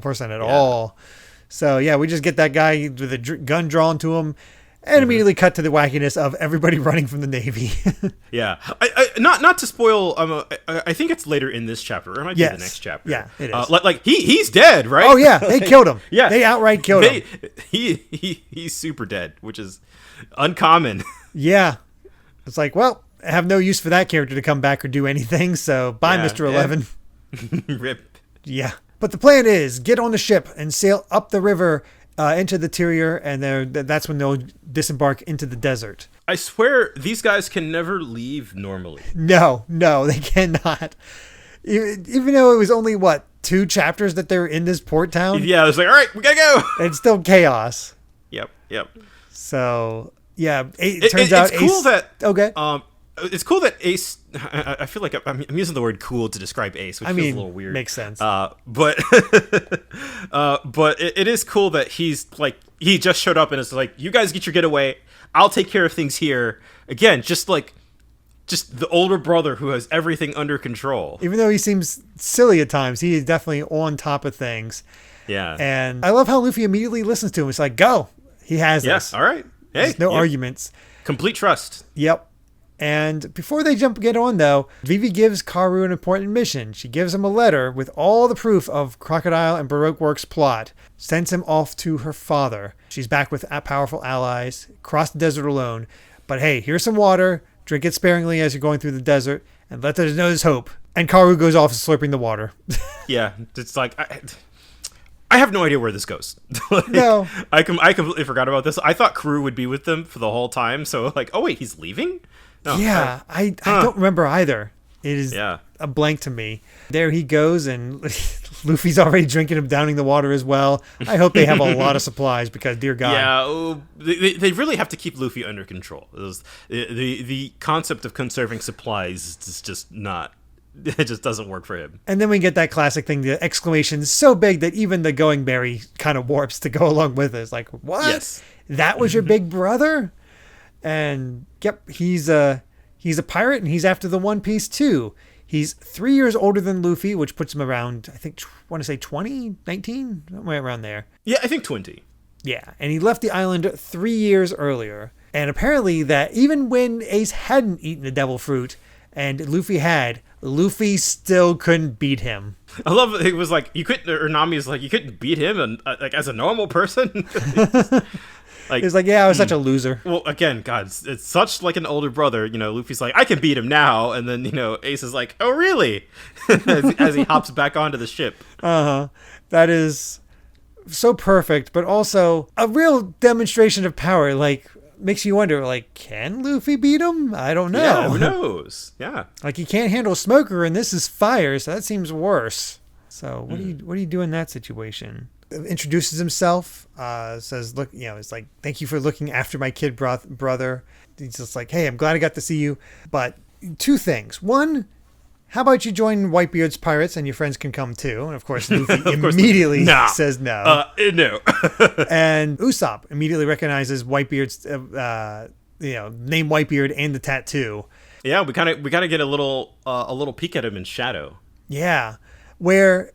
person at all. So yeah, we just get that guy with a gun drawn to him. And immediately cut to the wackiness of everybody running from the Navy. Yeah, not to spoil. I think it's later in this chapter, or it might be the next chapter. Yeah, it is. He's dead, right? Oh yeah, they killed him. Yeah, they outright killed him. He's super dead, which is uncommon. Yeah, it's like, well, I have no use for that character to come back or do anything. So bye, Mr. 11. Rip. Yeah, but the plan is get on the ship and sail up the river into the interior, and that's when they'll disembark into the desert. I swear these guys can never leave normally. No, they cannot. Even though it was only, 2 chapters that they're in this port town? Yeah, it's like, all right, we gotta go. It's still chaos. Yep. So, yeah, it turns out it's cool Ace... that... Okay. It's cool that Ace... I feel like I'm using the word cool to describe Ace, which feels a little weird. Makes sense. But it is cool that he's like... He just showed up and is like, you guys get your getaway. I'll take care of things here. Again, just the older brother who has everything under control. Even though he seems silly at times, he is definitely on top of things. Yeah. And I love how Luffy immediately listens to him. It's like, go. He has this. Yes, all right. Hey, there's no arguments. Complete trust. Yep. And before they get on, though, Vivi gives Karu an important mission. She gives him a letter with all the proof of Crocodile and Baroque Works' plot, sends him off to her father. She's back with powerful allies, cross the desert alone. But hey, here's some water. Drink it sparingly as you're going through the desert, and let us know there's hope. And Karu goes off slurping the water. Yeah, it's like... I have no idea where this goes. No. I completely forgot about this. I thought Karu would be with them for the whole time, so oh wait, he's leaving? No, yeah, I don't remember either. It is a blank to me. There he goes, and Luffy's already drinking and downing the water as well. I hope they have a lot of supplies because, dear God. Yeah, they really have to keep Luffy under control. The concept of conserving supplies is just not... It just doesn't work for him. And then we get that classic thing, the exclamation so big that even the Going Berry kind of warps to go along with it. It's like, what? Yes. That was your big brother? And yep, he's a pirate, and he's after the One Piece too. He's 3 years older than Luffy, which puts him around, I think, want to say 20, 19, somewhere around there. Yeah, I think 20. Yeah, and he left the island 3 years earlier. And apparently that even when Ace hadn't eaten the devil fruit, and Luffy had, Luffy still couldn't beat him. I love it. It was like, you couldn't, or Nami's like, you couldn't beat him, and like as a normal person. Like, it's like, yeah, I was such a loser. Well, again, God, it's such like an older brother. You know, Luffy's like, I can beat him now, and then Ace is like, oh really? as he hops back onto the ship. That is so perfect, but also a real demonstration of power. Like, makes you wonder, like, can Luffy beat him? I don't know. Yeah, who knows? Yeah, like he can't handle Smoker, and this is fire, so that seems worse. So what do you do in that situation? Introduces himself, says, look, it's like, thank you for looking after my kid brother. He's just like, hey, I'm glad I got to see you. But 2 things. One, how about you join Whitebeard's pirates and your friends can come too? And of course, Luffy immediately says no. No. And Usopp immediately recognizes Whitebeard's, name Whitebeard and the tattoo. Yeah, we kind of get a little peek at him in shadow. Yeah, where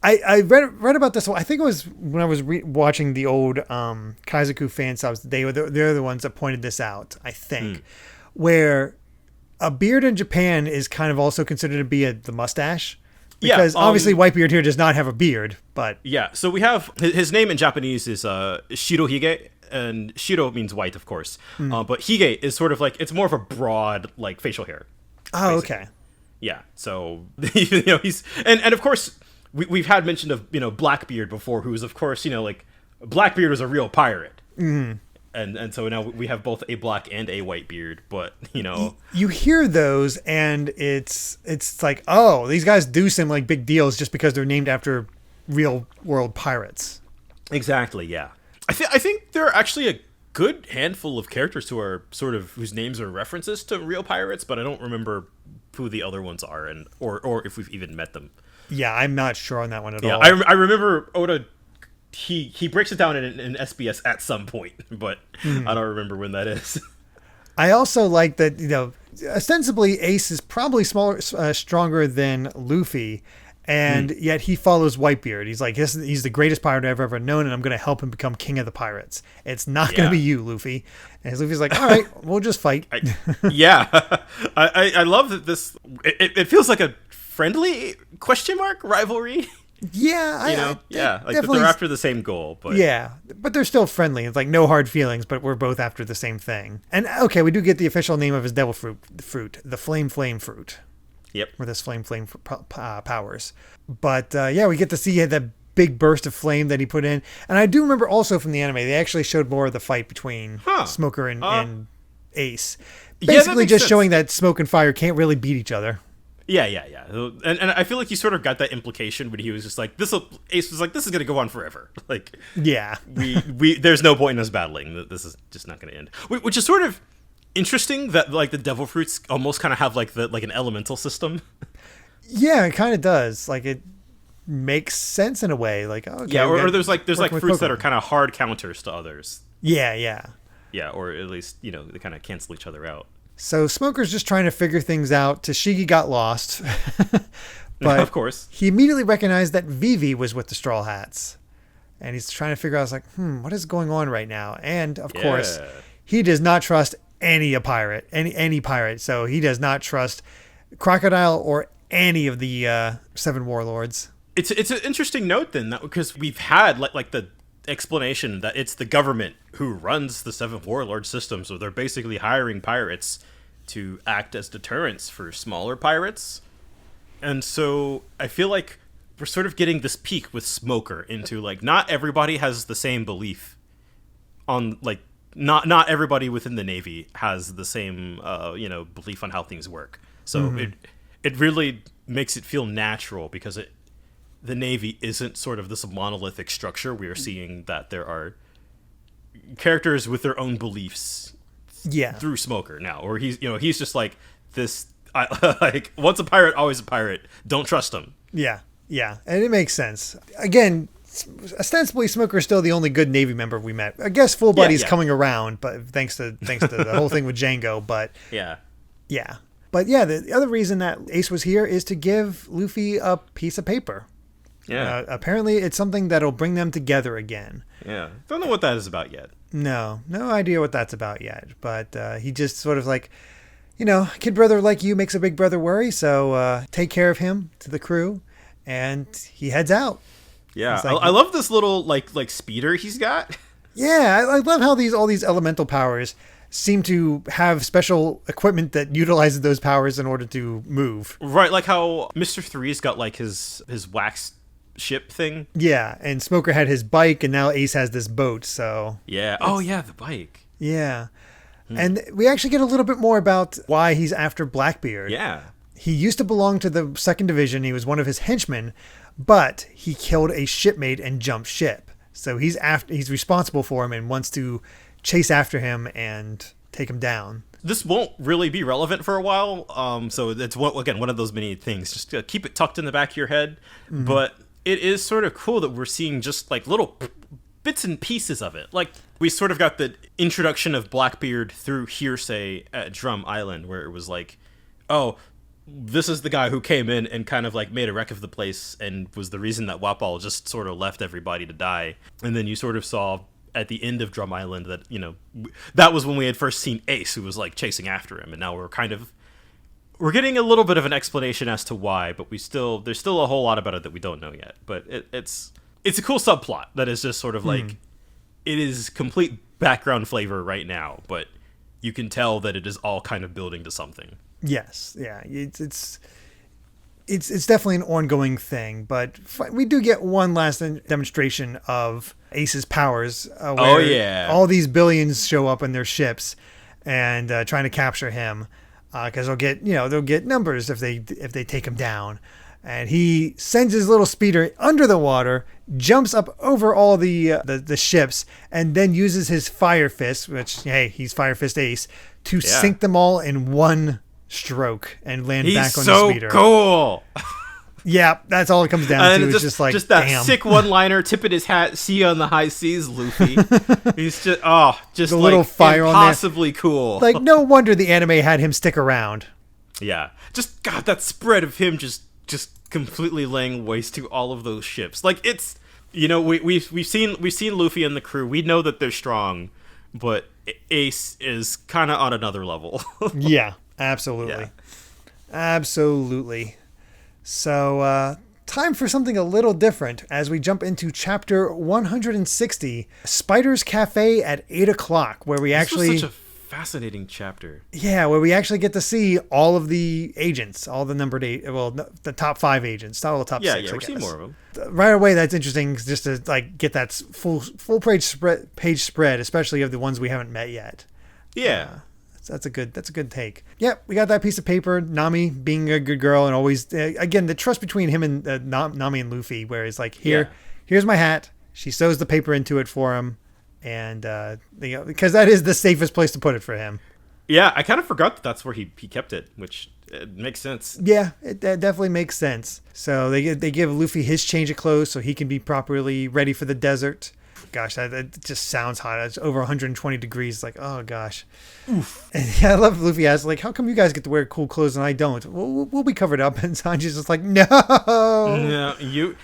I read about this. I think it was when I was watching the old Kaizoku fan subs. They're the ones that pointed this out. I think where a beard in Japan is kind of also considered to be the mustache. Because obviously Whitebeard here does not have a beard, but... Yeah, so we have... His name in Japanese is Shirohige, and Shiro means white, of course. But Hige is sort of like... It's more of a broad, like, facial hair. Oh, basically. okay. Yeah, so, he's... And of course, we've had mention of, Blackbeard before, who's, of course, like... Blackbeard was a real pirate. Mm-hmm. And so now we have both a black and a white beard, but you hear those and it's like, oh, these guys do seem like big deals just because they're named after real world pirates. Exactly, yeah. I think there are actually a good handful of characters who are sort of whose names are references to real pirates, but I don't remember who the other ones are or if we've even met them. Yeah, I'm not sure on that one at all. Yeah, I remember Oda. He breaks it down in SBS at some point, but I don't remember when that is. I also like that, ostensibly Ace is probably stronger than Luffy, And yet he follows Whitebeard. He's like, he's the greatest pirate I've ever known, and I'm going to help him become king of the pirates. It's not going to be you, Luffy. And Luffy's like, all right, we'll just fight. I love that this. It feels like a friendly question mark rivalry. Yeah, like that they're after the same goal, but but they're still friendly. It's like no hard feelings, but we're both after the same thing. And okay, we do get the official name of his devil fruit, the flame fruit. Yep. With his flame powers. But we get to see that big burst of flame that he put in. And I do remember also from the anime, they actually showed more of the fight between Smoker and Ace. Basically just showing that smoke and fire can't really beat each other. Yeah. And I feel like you sort of got that implication when he was just like, Ace was like, this is going to go on forever. Like, we there's no point in us battling. This is just not going to end. Which is sort of interesting that like the devil fruits almost kind of have like an elemental system. Yeah, it kind of does. Like it makes sense in a way. Like or there's like fruits Pokemon that are kind of hard counters to others. Yeah, or at least they kind of cancel each other out. So Smoker's just trying to figure things out. Tashigi got lost, but of course he immediately recognized that Vivi was with the Straw Hats, and he's trying to figure out what is going on right now. And of course, he does not trust any pirate. So he does not trust Crocodile or any of the 7 warlords. It's an interesting note then, because we've had like the explanation that it's the government who runs the 7 warlord system, so they're basically hiring pirates to act as deterrents for smaller pirates. And so I feel like we're sort of getting this peek with Smoker into like not everybody has the same belief on like not everybody within the Navy has the same belief on how things work. So it really makes it feel natural because the Navy isn't sort of this monolithic structure. We are seeing that there are characters with their own beliefs through Smoker now, or he's just like this. Like once a pirate, always a pirate. Don't trust him. Yeah, and it makes sense. Again, ostensibly Smoker is still the only good Navy member we met. I guess Full Body's coming around, but thanks to the whole thing with Django. But But the other reason that Ace was here is to give Luffy a piece of paper. Yeah. Apparently, it's something that'll bring them together again. Yeah. Don't know what that is about yet. No idea what that's about yet. But he just sort of like, kid brother like you makes a big brother worry. So take care of him to the crew. And he heads out. Yeah. Like, I love this little like speeder he's got. Yeah. I love how all these elemental powers seem to have special equipment that utilizes those powers in order to move. Right. Like how Mr. Three's got like his wax ship thing. Yeah, and Smoker had his bike, and now Ace has this boat. So the bike. Yeah, and we actually get a little bit more about why he's after Blackbeard. Yeah, he used to belong to the 2nd Division. He was one of his henchmen, but he killed a shipmate and jumped ship. So he's responsible for him and wants to chase after him and take him down. This won't really be relevant for a while. So it's one of those many things. Just keep it tucked in the back of your head. Mm-hmm. But it is sort of cool that we're seeing just like little bits and pieces of it. Like we sort of got the introduction of Blackbeard through hearsay at Drum Island, where it was like, oh, this is the guy who came in and kind of like made a wreck of the place and was the reason that Wapol just sort of left everybody to die. And then you sort of saw at the end of Drum Island that, that was when we had first seen Ace, who was like chasing after him. And now we're getting a little bit of an explanation as to why, but there's still a whole lot about it that we don't know yet. But it's a cool subplot that is just sort of like, it is complete background flavor right now, but you can tell that it is all kind of building to something. Yes. Yeah. It's definitely an ongoing thing, but we do get one last demonstration of Ace's powers. Where all these billions show up in their ships and trying to capture him. Because they'll get numbers if they take him down, and he sends his little speeder under the water, jumps up over all the ships, and then uses his Fire Fist, which he's Fire Fist Ace, to sink them all in one stroke and land back on the speeder. He's so cool. Yeah, that's all it comes down to. It's just that damn. Sick one-liner, tipping his hat, see you on the high seas, Luffy. He's just the little like fire impossibly on there. Cool. Like no wonder the anime had him stick around. Yeah, just God, that spread of him just just completely laying waste to all of those ships. Like, it's, you know, we've seen Luffy and the crew. We know that they're strong, but Ace is kind of on another level. Yeah, absolutely. Yeah. Absolutely. So, time for something a little different as we jump into chapter 160, Spider's Cafe at 8 o'clock, where we This was such a fascinating chapter. Yeah, where we actually get to see all of the agents, all the numbered the top 5 agents, not all the top 6. Yeah, we're seeing more of them. Right away, that's interesting just to like get that full page spread, especially of the ones we haven't met yet. Yeah. That's a good take. Yep, we got that piece of paper. Nami being a good girl and always again the trust between him and Nami and Luffy, where it's like here's my hat. She sews the paper into it for him, and because that is the safest place to put it for him. Yeah, I kind of forgot that that's where he kept it, which makes sense. Yeah, it definitely makes sense. So they give Luffy his change of clothes so he can be properly ready for the desert. Gosh, that just sounds hot. It's over 120 degrees. Like, oh gosh. Oof. And yeah, I love Luffy asks, like, how come you guys get to wear cool clothes and I don't? We'll be covered up. And Sanji's just like, no. No, you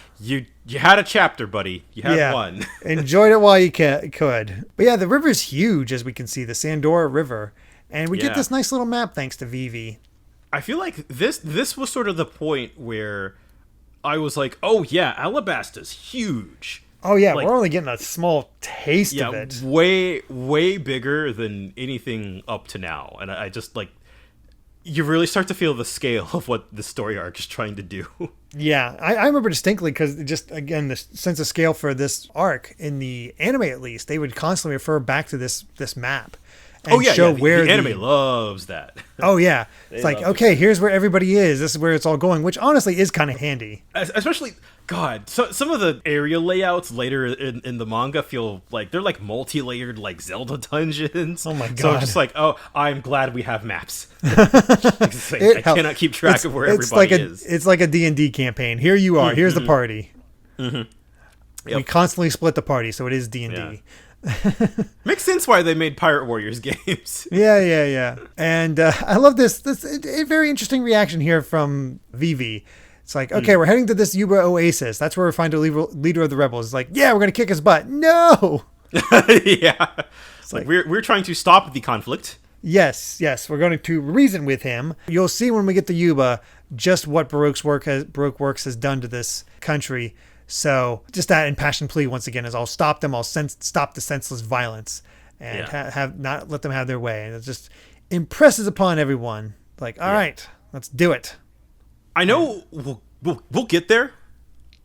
had a chapter, buddy. You had one. Enjoyed it while you could. But yeah, the river's huge, as we can see, the Sandora River. And we get this nice little map thanks to Vivi. I feel like this was sort of the point where I was like, oh yeah, Alabasta's huge. Oh yeah, like, we're only getting a small taste of it. way bigger than anything up to now. And I just like, you really start to feel the scale of what the story arc is trying to do. Yeah, I remember distinctly because just, again, the sense of scale for this arc, in the anime at least, they would constantly refer back to this map. And show where the anime loves that. Oh yeah, it's like, okay, here's where everybody is. This is where it's all going, which honestly is kind of handy. Especially, God, so some of the area layouts later in the manga feel like they're like multi-layered, like Zelda dungeons. Oh my God! So just like, oh, I'm glad we have maps. I cannot keep track of where everybody is. It's like a D&D campaign. Here you are. Here's the party. Mm-hmm. Yep. We constantly split the party, so it is D&D. Yeah. Makes sense why they made Pirate Warriors games. Yeah. And I love this a very interesting reaction here from Vivi. It's like, okay, we're heading to this Yuba Oasis. That's where we find a leader of the rebels. It's like, yeah, we're going to kick his butt. No! Yeah. It's like we're trying to stop the conflict. Yes. We're going to reason with him. You'll see when we get to Yuba just what Baroque Works has done to this country. So just that impassioned plea once again is I'll stop them. I'll stop the senseless violence and have not let them have their way. And it just impresses upon everyone like, all right, let's do it. I know we'll get there,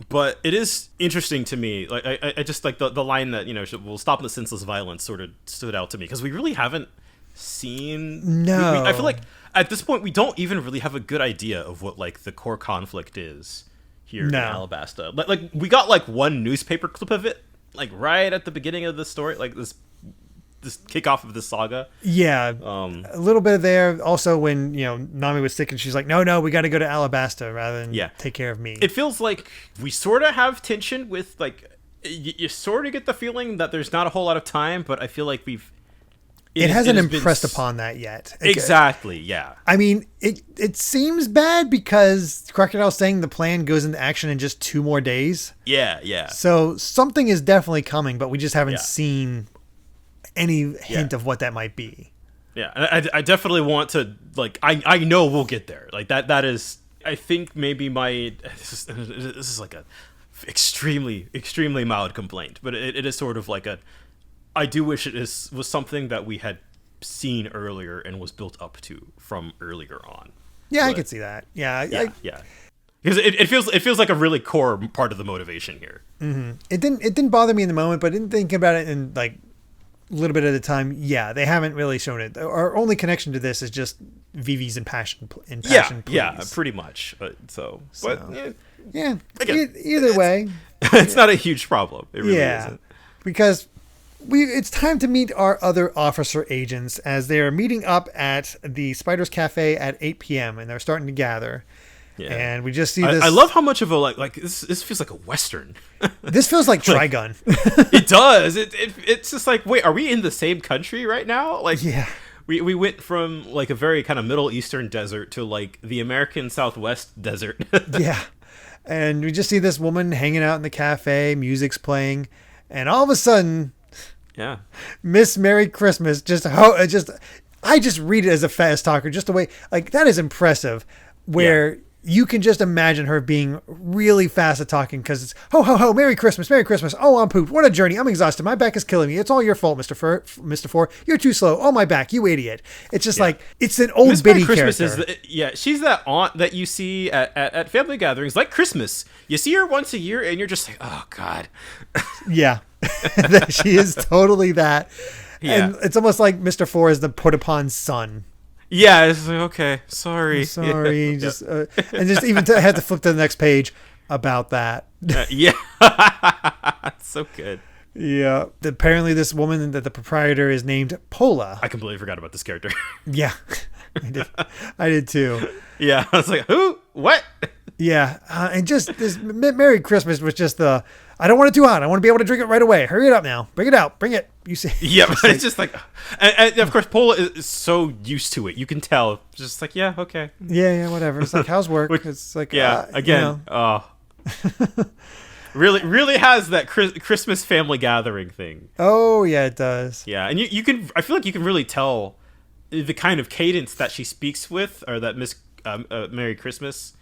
but it is interesting to me. Like I just like the line that, you know, we'll stop the senseless violence sort of stood out to me because we really haven't seen. No, I feel like at this point we don't even really have a good idea of what like the core conflict is here in Alabasta. Like we got like one newspaper clip of it, like right at the beginning of the story, like this kickoff of the saga. Yeah, a little bit there. Also, when Nami was sick and she's like, no, we got to go to Alabasta rather than take care of me. It feels like we sort of have tension with like you sort of get the feeling that there's not a whole lot of time, but I feel like it hasn't impressed upon that yet. Exactly, yeah. I mean, it seems bad because Crocodile's saying the plan goes into action in just 2 more days. Yeah. So something is definitely coming, but we just haven't seen any hint of what that might be. Yeah, I definitely want to, like, I know we'll get there. Like, that is, I think maybe this is like a extremely, extremely mild complaint, but it is sort of like I do wish was something that we had seen earlier and was built up to from earlier on. Yeah, I could see that. Yeah. Because it feels like a really core part of the motivation here. Mm-hmm. It didn't bother me in the moment, but in thinking about it in like a little bit at a time, they haven't really shown it. Our only connection to this is just Vivi's impassioned pleas. Yeah, pretty much. Either way, it's not a huge problem. It really isn't. Because it's time to meet our other officer agents as they are meeting up at the Spider's Cafe at 8 p.m. and they're starting to gather. Yeah. And we just see this. I love how much of a like this feels like a Western. This feels like Trigun. It does. It's just like, wait, are we in the same country right now? Like, yeah. we went from like a very kind of Middle Eastern desert to like the American Southwest desert. Yeah. And we just see this woman hanging out in the cafe, music's playing, and all of a sudden, Yeah. Miss Merry Christmas I just read it as a fast talker, just the way, like, that is impressive, where you can just imagine her being really fast at talking, because it's, ho, ho, ho, Merry Christmas, Merry Christmas. Oh, I'm pooped. What a journey. I'm exhausted. My back is killing me. It's all your fault, Mr. Four. You're too slow. Oh, my back. You idiot. It's just like, it's an old Miss Biddy Merry Christmas character. she's that aunt that you see at family gatherings, like Christmas. You see her once a year, and you're just like, oh, God. Yeah. She is totally that. Yeah. And it's almost like Mr. Four is the put upon son. Yeah, it's like, okay, sorry. I'm sorry. And just even I had to flip to the next page about that. Yeah. So good. Yeah. Apparently this woman that the proprietor is named Pola. I completely forgot about this character. Yeah. I did too. Yeah, I was like, who? What? Yeah. And just this Merry Christmas was just I don't want it too hot. I want to be able to drink it right away. Hurry it up now. Bring it out. Bring it. You see. Yeah, but it's just like, and of course, Pola is so used to it. You can tell. Just like, yeah, okay. Yeah, whatever. It's like, how's work? It's like, yeah, again, really has that Christmas family gathering thing. Oh, yeah, it does. Yeah, and you can, I feel like you can really tell the kind of cadence that she speaks with, or that Miss Merry Christmas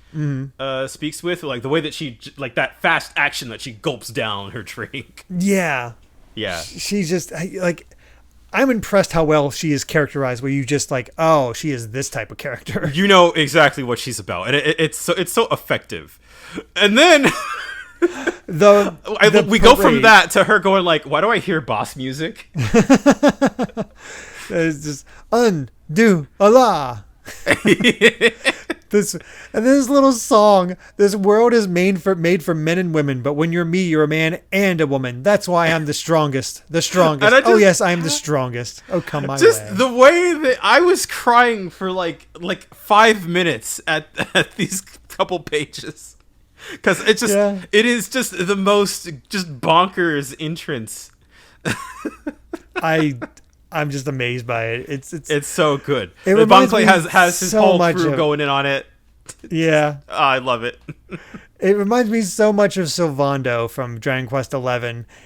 speaks with, like the way that she, like that fast action that she gulps down her drink. Yeah. Yeah. She's just like, I'm impressed how well she is characterized, where you just like, oh, she is this type of character. You know exactly what she's about, and it's so effective. And then we go from that to her going like, why do I hear boss music? It's just undo Allah. This little song. This world is made for men and women, but when you're me, you're a man and a woman. That's why I'm the strongest. The strongest. Oh yes, I am the strongest. Oh, come my way. Just the way that I was crying for like 5 minutes at these couple pages, because it's just it is just the most just bonkers entrance. I'm just amazed by it. It's so good. Bon Clay has his whole crew going in on it. Yeah. Oh, I love it. It reminds me so much of Sylvando from Dragon Quest XI.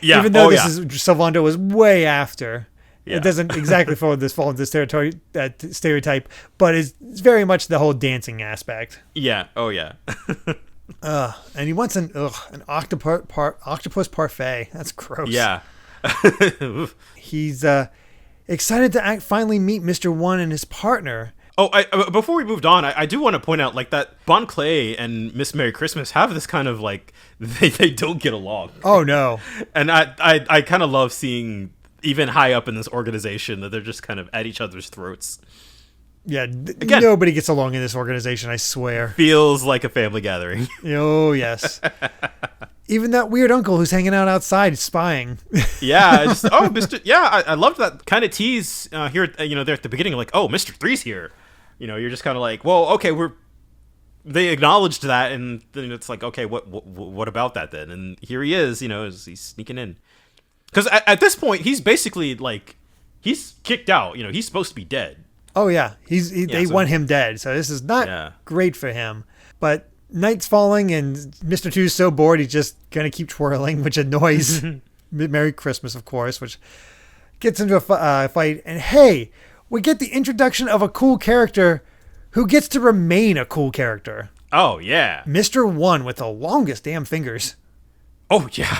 Yeah. Even though Sylvando was way after. Yeah. It doesn't exactly fall into this stereotype, but it's very much the whole dancing aspect. Yeah. Oh, yeah. And he wants an octopus parfait. That's gross. Yeah. He's excited to finally meet Mr. One and his partner. Oh, before we moved on, I do want to point out like that Bon Clay and Miss Merry Christmas have this kind of like they don't get along. Oh no. And I kind of love seeing even high up in this organization that they're just kind of at each other's throats. Yeah, again, nobody gets along in this organization, I swear. Feels like a family gathering. Oh, yes. Even that weird uncle who's hanging out outside spying. Yeah. Mr. Yeah, I loved that kind of tease here, there at the beginning, like, oh, Mr. Three's here. You're just kind of like, well, okay, they acknowledged that, and then it's like, okay, what about that then? And here he is, he's sneaking in. Because at this point, he's basically like, he's kicked out. He's supposed to be dead. Oh yeah, they want him dead, so this is not great for him. But night's falling, and Mr. Two's so bored he's just gonna keep twirling, which annoys Merry Christmas, of course, which gets into a fight. And hey, we get the introduction of a cool character who gets to remain a cool character. Oh yeah, Mr. One with the longest damn fingers. Oh yeah.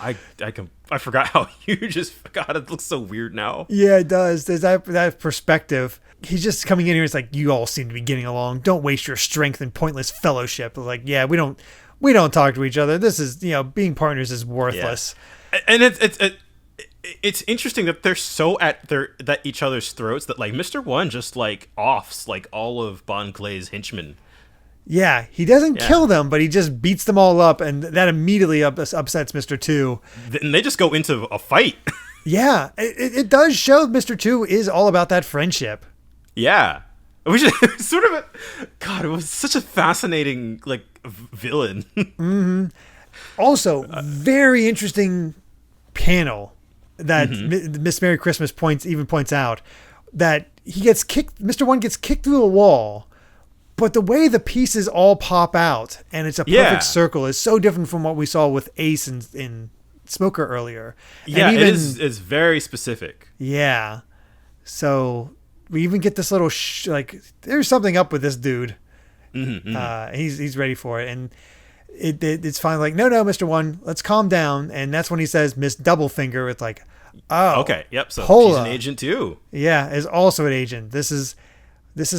I forgot how huge his God, it looks so weird now. Yeah, it does. There's that perspective. He's just coming in here. It's like, you all seem to be getting along. Don't waste your strength in pointless fellowship. Like, yeah, we don't talk to each other. This is, being partners is worthless. Yeah. And it's interesting that they're so at each other's throats that like Mr. One just like offs like all of Bon Clay's henchmen. Yeah, he doesn't kill them, but he just beats them all up, and that immediately upsets Mr. Two. And they just go into a fight. Yeah, it does show Mr. Two is all about that friendship. Yeah. Which is sort of God, it was such a fascinating, like, villain. Mm-hmm. Also, very interesting panel that Miss Merry Christmas points out that he gets kicked. Mr. One gets kicked through a wall, but the way the pieces all pop out and it's a perfect circle is so different from what we saw with Ace in Smoker earlier. Yeah, and even, it is very specific. Yeah. So we even get this little there's something up with this dude. He's ready for it, and it's finally like, no, Mr. One, let's calm down. And that's when he says Miss Doublefinger. It's like, oh, okay, yep. So Pola, she's an agent too. Yeah, is also an agent. This is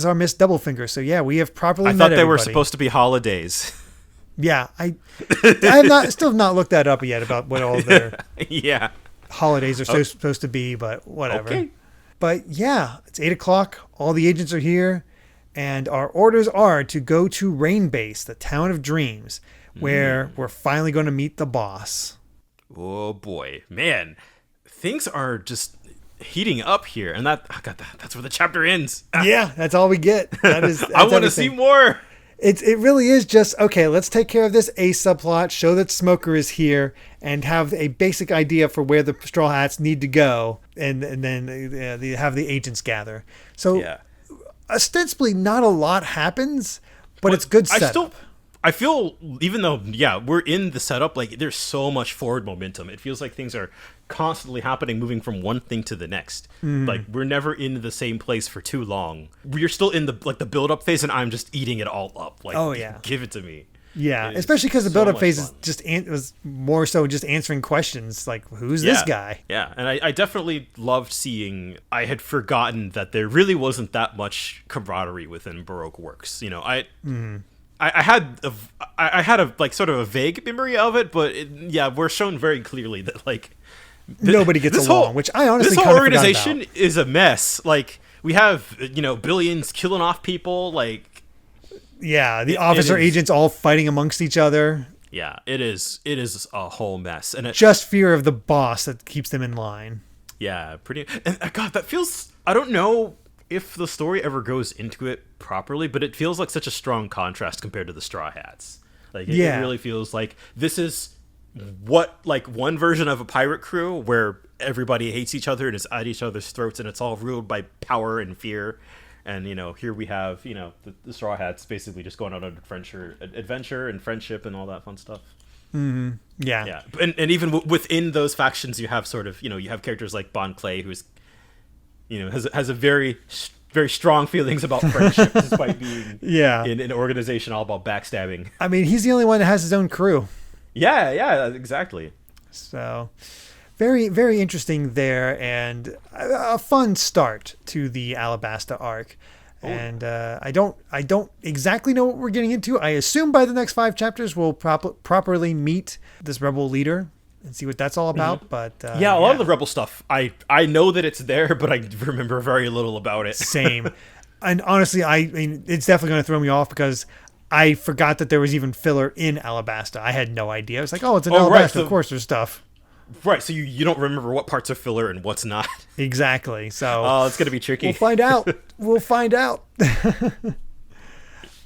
our Miss Doublefinger. So yeah, we have properly. I thought they were supposed to be holidays. Yeah, I have still not looked that up yet about what all their holidays are supposed to be, but whatever. Okay. But yeah, it's 8:00. All the agents are here. And our orders are to go to Rain Base, the town of dreams, where we're finally going to meet the boss. Oh boy, man, things are just heating up here, and that's where the chapter ends. Yeah, that's all we get. That's I want to see more. It really is just, okay, let's take care of this Ace subplot, show that Smoker is here, and have a basic idea for where the Straw Hats need to go, and then have the agents gather. So. Yeah. Ostensibly, not a lot happens, but it's good setup. I feel, even though, we're in the setup, like, there's so much forward momentum. It feels like things are constantly happening, moving from one thing to the next. Like, we're never in the same place for too long. We're still in the build-up phase, and I'm just eating it all up. Like, give it to me. Yeah, especially because the build-up phase was more so just answering questions like, who's this guy? Yeah, and I definitely loved seeing. I had forgotten that there really wasn't that much camaraderie within Baroque Works. You know, I had a sort of a vague memory of it, but we're shown very clearly that nobody gets along, which I honestly this whole organization is a mess. Like, we have billions killing off people, like. Yeah, the officer agents all fighting amongst each other. Yeah, it is a whole mess, and just fear of the boss that keeps them in line. Yeah, pretty. And God, that feels. I don't know if the story ever goes into it properly, but it feels like such a strong contrast compared to the Straw Hats. Like, it really feels like this is one version of a pirate crew where everybody hates each other and is at each other's throats, and it's all ruled by power and fear. And, here we have, the Straw Hats basically just going on an adventure and friendship and all that fun stuff. Mm-hmm. Yeah. Yeah. And even within those factions, you have sort of, you have characters like Bon Clay, who's, has a very, very strong feelings about friendship, despite being in an organization all about backstabbing. I mean, he's the only one that has his own crew. Yeah, exactly. So... very, very interesting there, and a fun start to the Alabasta arc. Oh. And I don't exactly know what we're getting into. I assume by the next 5 chapters we'll properly meet this rebel leader and see what that's all about. But a lot of the rebel stuff, I know that it's there, but I remember very little about it. Same. And honestly, I mean, it's definitely going to throw me off because I forgot that there was even filler in Alabasta. I had no idea. I was like, oh, it's in Alabasta. Right, of course, there's stuff. Right, so you don't remember what parts are filler and what's not. Exactly. So it's going to be tricky. We'll find out.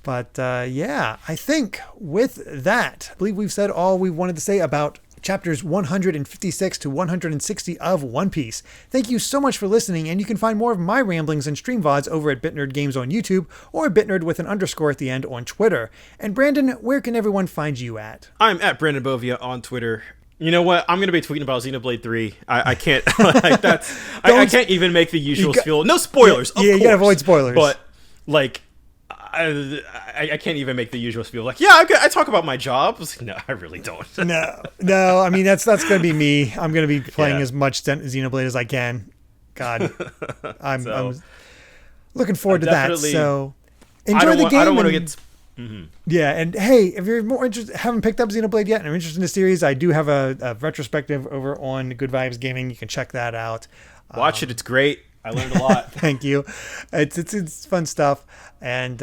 But I think with that, I believe we've said all we wanted to say about chapters 156 to 160 of One Piece. Thank you so much for listening, and you can find more of my ramblings and stream VODs over at BitNerd Games on YouTube or BitNerd with an underscore at the end on Twitter. And Brandon, where can everyone find you at? I'm at Brandon Bovia on Twitter. You know what? I'm going to be tweeting about Xenoblade 3. I can't. I can't even make the usual spiel. No spoilers. You got to avoid spoilers. But I can't even make the usual spiel. Like, I talk about my job. I was like, no, I really don't. No. I mean, that's going to be me. I'm going to be playing as much Xenoblade as I can. God, I'm looking forward to that. So enjoy the game. I don't want to get. Mm-hmm. Yeah, and hey, if you're more interested, haven't picked up Xenoblade yet, and are interested in the series, I do have a retrospective over on Good Vibes Gaming. You can check that out. Watch it; it's great. I learned a lot. Thank you. It's fun stuff, and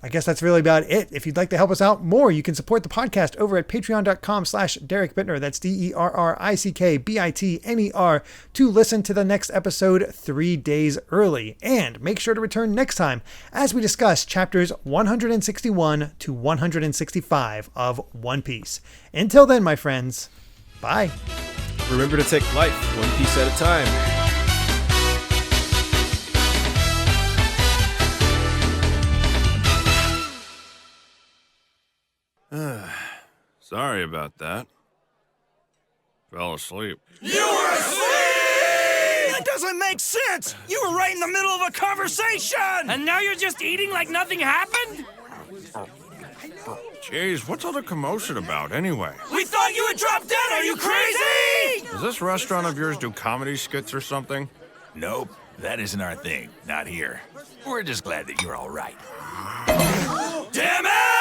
I guess that's really about it. If you'd like to help us out more, you can support the podcast over at patreon.com/Derek Bittner. That's DERRICKBITNER to listen to the next episode 3 days early. And make sure to return next time as we discuss chapters 161 to 165 of One Piece. Until then, my friends, bye. remember to take life one piece at a time. Sorry about that. Fell asleep. You were asleep! That doesn't make sense! You were right in the middle of a conversation! And now you're just eating like nothing happened? Jeez, what's all the commotion about anyway? We thought you had dropped dead! Are you crazy? Does this restaurant of yours do comedy skits or something? Nope, that isn't our thing. Not here. We're just glad that you're all right. Damn it!